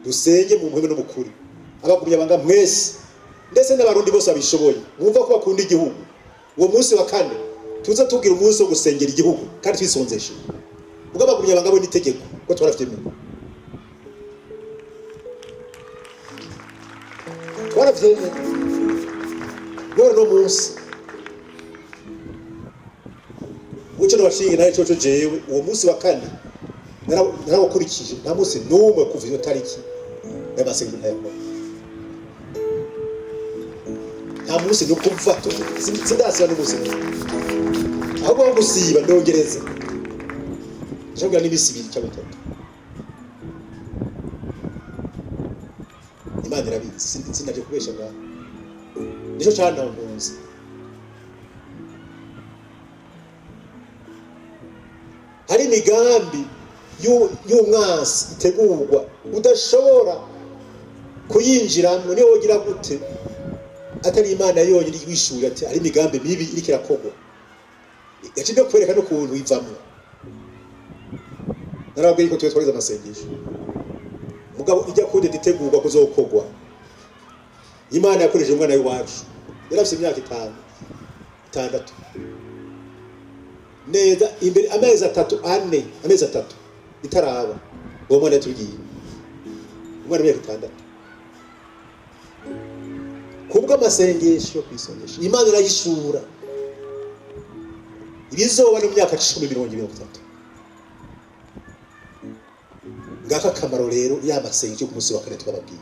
dusenge mu muhime no mukuri abagumya banga mwese ndetse n'abarundi bose babishoboye mwumva ko bakunda igihugu uwo munsi wa kane tuza tugira umunsi wo gusengera igihugu kandi twisonzesha ubwo abagumya banga bo n'itegeko ko twarafite none no munsi uco nabashinge nawe coco jewe uwo munsi wa kane narawukurikije nta munsi n'umwe kuva iyo tariki y'amasengesho ntayakora nta munsi no kuva sindasiba n'umunsi ahubwo wo gusiba ndongereza nshobora n'imisi ibiri cyangwa itatu Imana irabizi sinaje kubesha ngaho nico cantanguza hari imigambi y'umwasi itegurwa udashobora kuyinjiramwo niyo wogira gute atari Imana yonyine yishura ati ari imigambi mibi iriko irakogwa yaciye kwereka n'ukuntu ivamwo narabwiye ko twetwariza amasengesho mugabo ijya kude ditegurwa kuzokogwa Imana yakoresheje umwana w'iwacu yarafise imyaka 6 neza imbere amezi 3 itaraba uwo mwana yatugiye umwana w'imyaka 6 kubwa amasengesho kwisongesha Imana irayishura ibizoba no myaka 10-30 ngaka kamaro rero ya masengesho ku munsi wa kane twababwiye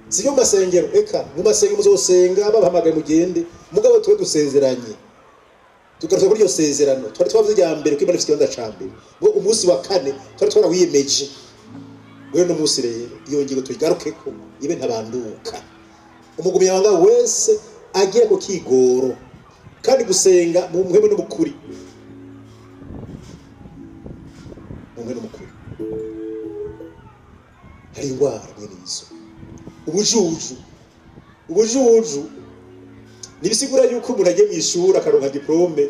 siyo masengero eka mu masengero muzosenga babahamagaye mugende mugabo twe dusezeranye tukarutse kuri iyo sezerano twari twavuze ya mbere ko Imana ifite ikibanza ca mbere ngo umunsi wa kane twari twarawiyemeje wewe no munsi rero iyo ngingo tuyigarukeko ibe ntabanduka umugumya wanga wese agiye ko kigoro kandi gusenga mu mweme no mukuri umwe no mukuri hari ingwara mwene izo ubujuju nibisigura yuko umuntu agiye mwishura akaronka diplome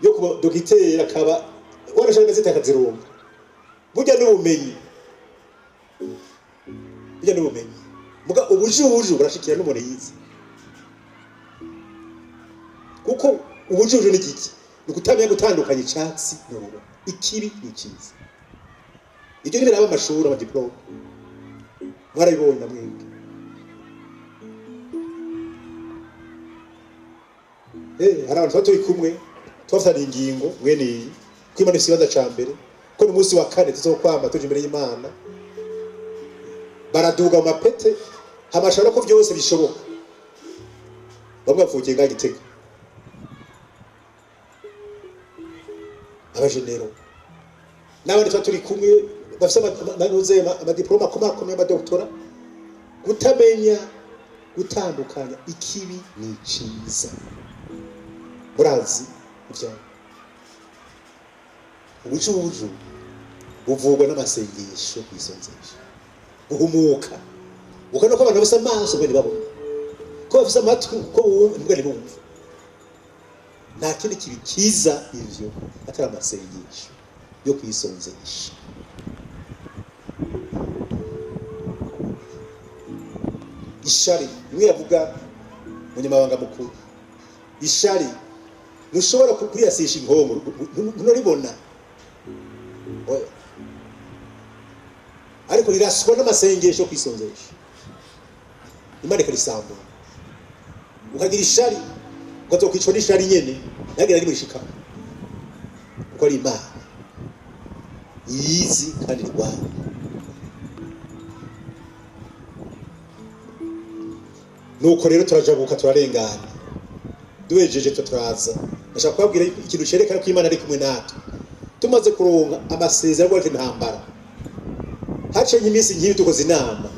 yo kuba dogiteri akaba warashaka zita akazironka burya n'ubumenyi muga ubujuju burashikira n'umuntu yize kuko ubujuju ni giki ni kutamenya gutandukanya icyatsi n'uruba ikibi n'ikiza ibyo ni biraba amashuri amadiplome mwarabibonye namwebwe hari abantu turi kumwe twafitanye ingingo mwene iyi ko Imana ifite ikibanza ca mbere ko n'umunsi wa kane tuzokwama tuje imbere y'Imana baraduga mu mapete hamashara ko byose bishoboka bamwe bavukiye nga Gitega abajenero n'abandi turi kumwe bafite amadiploma akomeye amadoktora gutamenya gutandukanya ikibi n'iciza murazi ibyo ubujuju buvugwa n'amasengesho kwisonzesha guhumuka ukana ko abantu basa amaso bene babona ko bafise amatwi ko mbwene bumva nta kindi kibi kiza ivyo atari amasengesho yo kwisonzesha ishari nimwe yavuga munyamabanga mukuru ishari nushobora kuriyasisha inkomo nturibona ariko riraswa n'amasengesho kwisonzesha Imana ikarisambu ukagira ishari ukazokwicwa n'ishari nyene yagira rimwishika uko ari Imana yizi kandi rwanda nuko rero turajabuka turarengana duhejeje turaza ndashaka kubabwira ikintu cerekana ko Imana ari kumwe natwe tumaze kuronka amasezerano y'uko intambara hacenye iminsi nk'iyi tukoze inama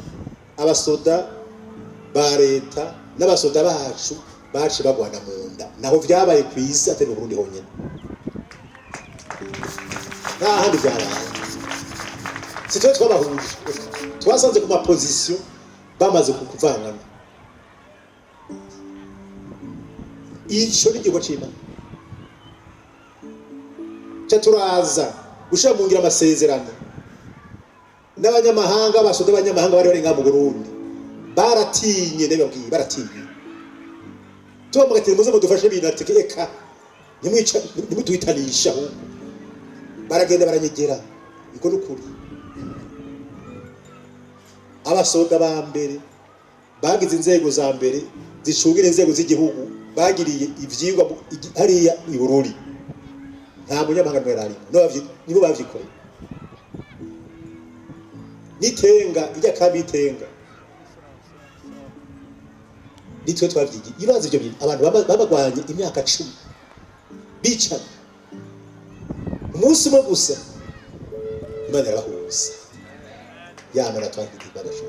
abasoda ba leta n'abasoda bacu baci bagwana mu nda naho vyabaye ku isi atari mu Burundi honyene nta handi vyabaye sitwe twabahuje twasanze ku maposition bamaze kuvangana ico ni igikorwa c'Imana turaza gushira mu ngira amasezerano n'abanyamahanga abasoda abanyamahanga bari bari nga mu Burundi baratinye ndababwiye baratinye tubamugatira muze mudufashe binateke eka nimwica nimutuitanisha baragenda baranyegera iko n'ukuri abasoda ba mbere bagize inzego za mbere zicungira inzego z'igihugu bagiriye ivyigwa hariya i Bururi nta munyamahanga n'arimo nibo bavyikoreye nitenga ijya kabitenga nitwe twavyigiye ibaze ibyo bintu abantu babagwanye imyaka 10 bica umunsi umwe gusa Imana yarabahuza yamara twagiriye badasho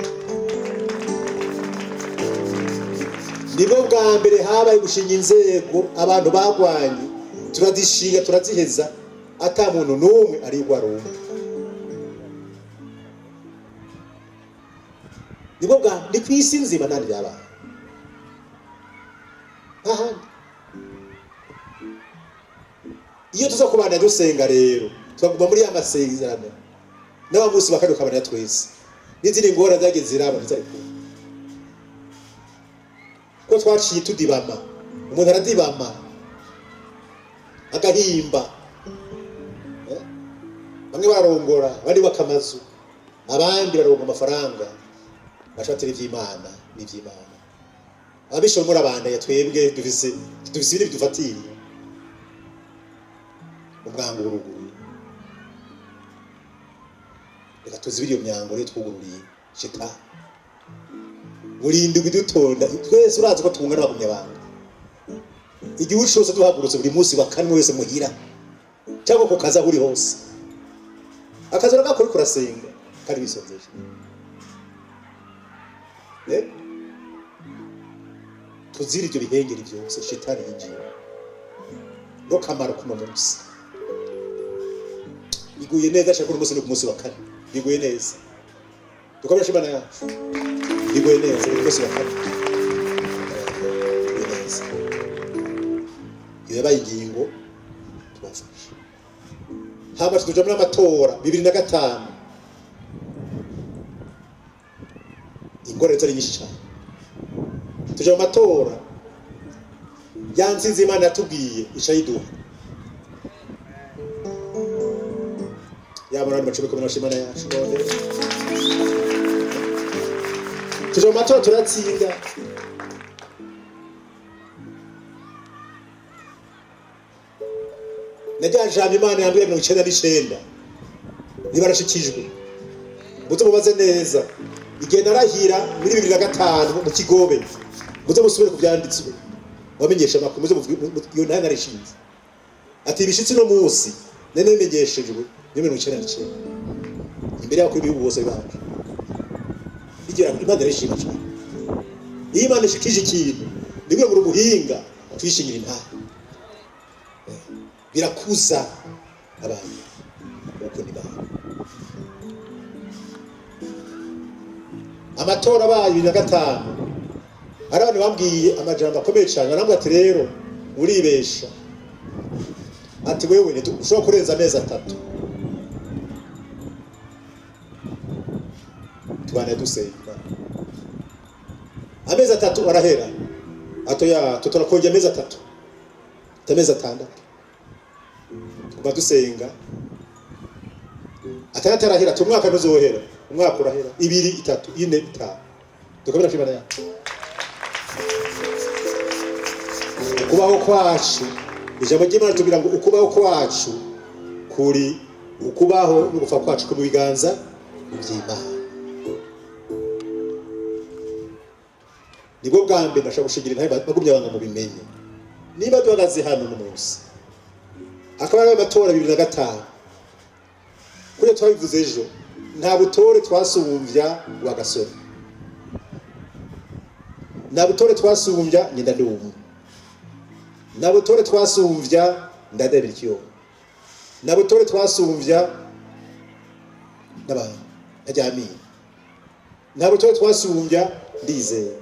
nibo bwa mbere habaye gushinga inzego abantu bagwanye turazishinga turaziheza ata muntu n'umwe ari gwarumwe nibo bwa ni kwisi nzima nandi byaba iyo tuza kubana dusenga rero twaguma muri amasezerano n'abamusi bakaduka bana twese n'izindi ngora zageze ziraba ntizari ko twaciye tudibama umuntu aradibama agahimba bamwe barongora bari bakamazu abandi baronga amafaranga bashatira ivy'Imana n'ivy'Imana abishomora abandanya twebwe dufise ibindi bidufatiriye umwango uruguru reka tuzibiri iyo myango rero twugururiye shita burindi bidutonda twese urazi ko tungana bagumye banga igihugu cyose duhagurutse buri munsi bakanwe wese muhira cyangwa ko kaza buri hose akazora gakora kurasenga kari bisonzeje tuzira ibyo bihengeri byose shitani yinjiye no kamaro kuno munsi iguye neza cyakora umunsi no kumunsi wa kane iguye neza dukomera shimana yacu iguye neza umunsi wa kane iguye neza yabaye ingingo twafashe hama tuja muri amatora 2005 ingore zari nyinshi cyane tuja mu matora yansinze Imana yatubwiye ishayiduha yabona amacumu ko n'abashimana yacu tuja mu matora turatsinda najyajana Imana yambwiye 99 nibarashikijwe muze mubaze neza igenda arahira muri 2005 mu Kigobe muze musubire kubyanditswe wamenyesha makuru muze iyo ntanga rishinze ati ibishitsi no munsi nene bimenyeshejwe ni 99 imbere yako ibihugu bose banje igira Imana rishinga cyane iyo Imana ishikije ikintu nibwo mu buhinga twishingira intara birakuza abantu uko ni ba amatora baye 2005 ari abantu bambwiye amajambo akomeye cyane arambwa ati rero uribesha ati wewe ushobora kurenza amezi 3 tubana dusenga amezi 3 arahera atoya tutorakongera amezi 3 tamezi 6 badusenga atatarahira tumwaka nuzohera umwaka urahera 2 3 4 5 dukomera shimana ya ukubaho kwacu ijambo ry'Imana tugira ngo ukubaho kwacu kuri ukubaho no gupfa kwacu ku biganza by'Imana nibwo bwa mbere ndashaka gushigira intare bagumye abanga mu bimenye niba duhagaze hano no munsi akaba ari amatora 2005 kuri twabivuze ejo nta butore twasumbya wa Gasore nta butore twasumbya nyinda ndumwe nta butore twasumbya ndadabirkiyo nta butore twasumbya n'abantu ajyami nta butore twasumbya ndizeye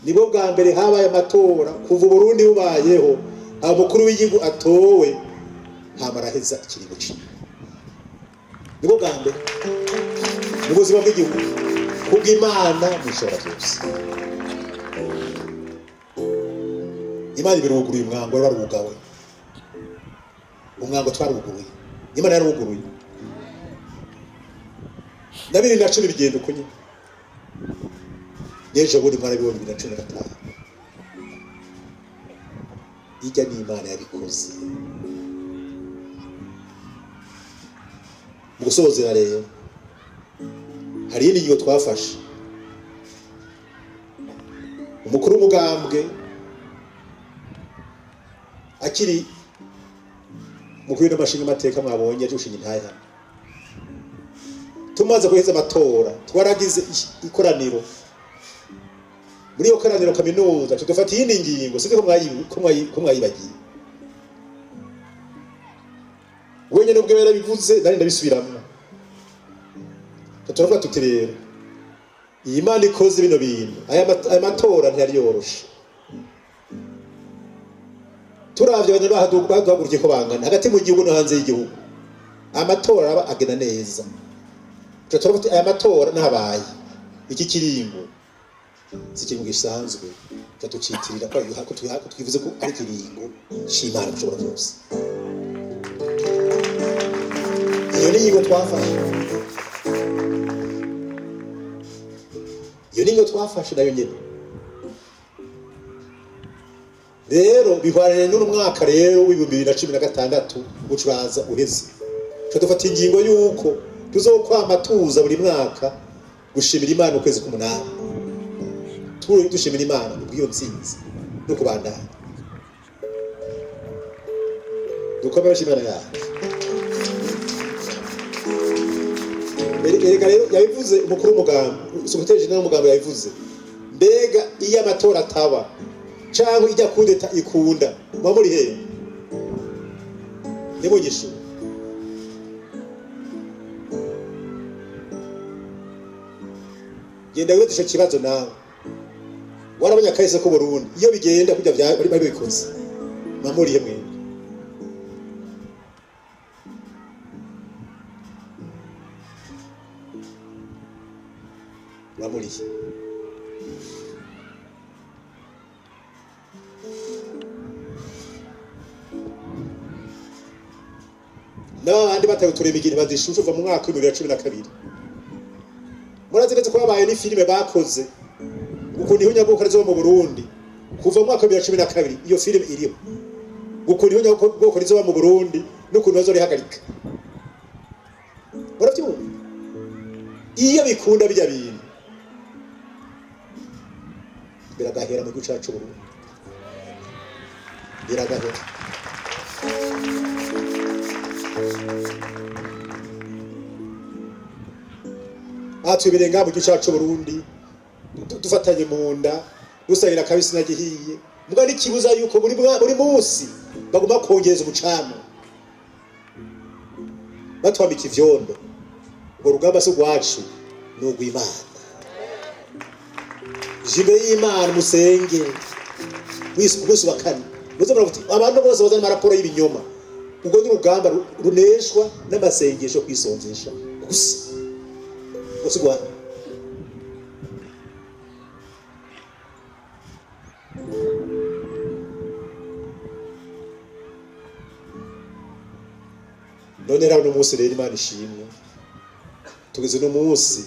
nibo bwa mbere habaye amatora kuva Burundi bubayeho abukuru w'igihugu atowe hamaraheza ikirigo cyo nibo bwa mbere mu buzima bw'igihugu kubw'Imana mushobora byose Imana ibiruguruye umwango warugawe umwango twaruguruye Imana yaruguruye na 2010 bigenda uko nyine n'ejo bundi mwarabibonye 2015. Ijya ni Imana yabikoze. Mu gusozera rero hari inyigo twafashe. Umukuru w'umugambwe akiri mukuru n'amashinga amateka mwabonye ajushinga intaya. Tumaze guheza amatora twaragize ikoraniro. Muri iyo koraniro kaminuza tudufata iyindi ngingo siko mwayibagiye. Wenye nubwo yarabivuze nari ndabisubiramwe. Turavuga tuti rero iyi Imana ikoze bino bintu aya matora ntiyari yoroshe. Turavye abanye bahagurukiye ko bangana hagati mu gihugu no hanze y'igihugu. Amatora aba agenda neza. Turavuga tuti aya matora nabaye iki kiringo sikiri mu gisanzwe cyatucitirira ko twivuze ko ari kiringo cy'Imana gushobora byose. Iyo ni inyigo twafashe. Iyo ni inyigo twafashe nayo nyene. Rero bihwaranye n'umwaka rero w'2016 ucuraza uheze. Dufata ingingo yuko tuzokwama tuza buri mwaka gushimira Imana ukwezi k'umunani. Dushimira Imana ubwiyo nsinzi no kubandana. Dukomere bashimana yacu. Erega rero yabivuze umukuru w'umugambi, secretary general w'umugambi yabivuze. Mbega iyo amatora ataba cyangwa ijya kudeta ikunda muri he? Nimugisho. Genda wiwe tusho kibazo nawe. Warabanya kahise ko Burundi iyo bigenda kujya bari bikoze. Muri he mwe? Muri he? Andi bataye turemigiri bazishusho va mu mwaka wa 2012. Murazi neza ko babaye ni filime bakoze. Uko niho nyabukara zo mu Burundi. Kuva mu mwaka wa 2012 iyo filime iriho. Uko niho nyabukara zo mu Burundi n'ukuntu bazori hagarika. Muravyumva? Iyo bikunda bijya bintu. Biragahera mu gihugu cyacu Burundi. Biragahera. Atubirenga mu gihugu cyacu Burundi dufatanye mu nda dusabira kabisi nagihiye mbwa n'ikibuza yuko buri munsi baguma kongereza ubucamo batwambika ivyondo ngo rugamba se rwacu n'ugwa Imana jibe y'Imana musenge wisi wa kane muzabona kuti abantu bose bazana maraporo y'ibinyoma ubwo n'urugamba runeshwa n'amasengesho kwisonzesha gusa Osigwa. None rero umunsi rero Imana ishimwe. Tugeze no munsi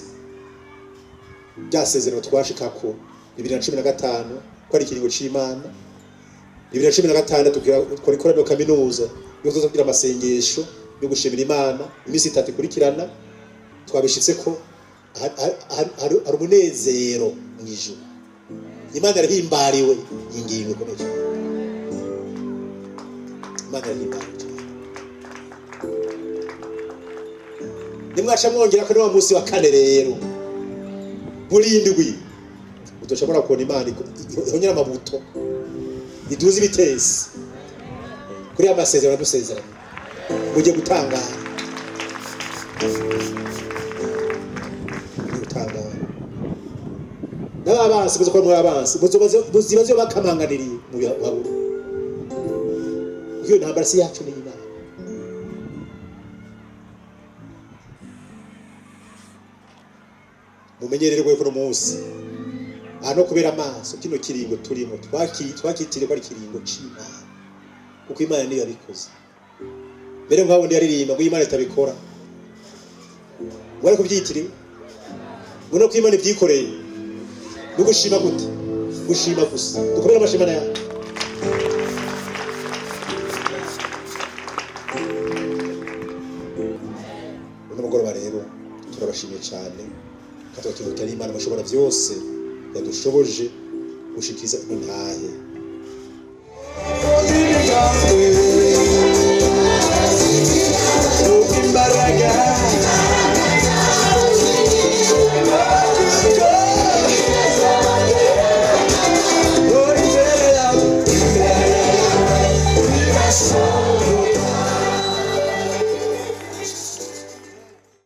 byasezerano twashikako 2015 ko ari kiringo c'Imana. 2016 tugira ikoraniro kaminuza yo kugira amasengesho yo gushimira Imana imisi 3 ikurikirana twabishitse ko hari umunezero mw'ijuru. Imana yarahimbariwe ingingo ikomeye. Imana yarahimbariwe. Nimwaca mwongera ko wa munsi wa kane rero burindwi utoshobora kubona Imana ihonyera amabuto iduze ibitesi kuri amasezerano dusezerano mujye gutangara. N'abansi buzo ko muri abansi buzibazo bakamanganiriye mu baburu. Iyo ntambara si yacu ni Imana. Mumenyererwe ko umunsi ano kubera amaso kino kiringo turimo twakitire ko ari kiringo c'Imana kuko Imana niyo yabikoze. Mbere nk'abo ndi yaririmba ngo Imana itabikora wari kubyitiriwe ngo no Imana ibyikoreye Nugushima gute? Gushima gusa. Dukomere amashimwe na yawe. Nimugoroba rero turabashimiye cyane. Katotubutse ari Imana mushobora byose yadushoboje gushikiriza ino ntahe. Imbaraga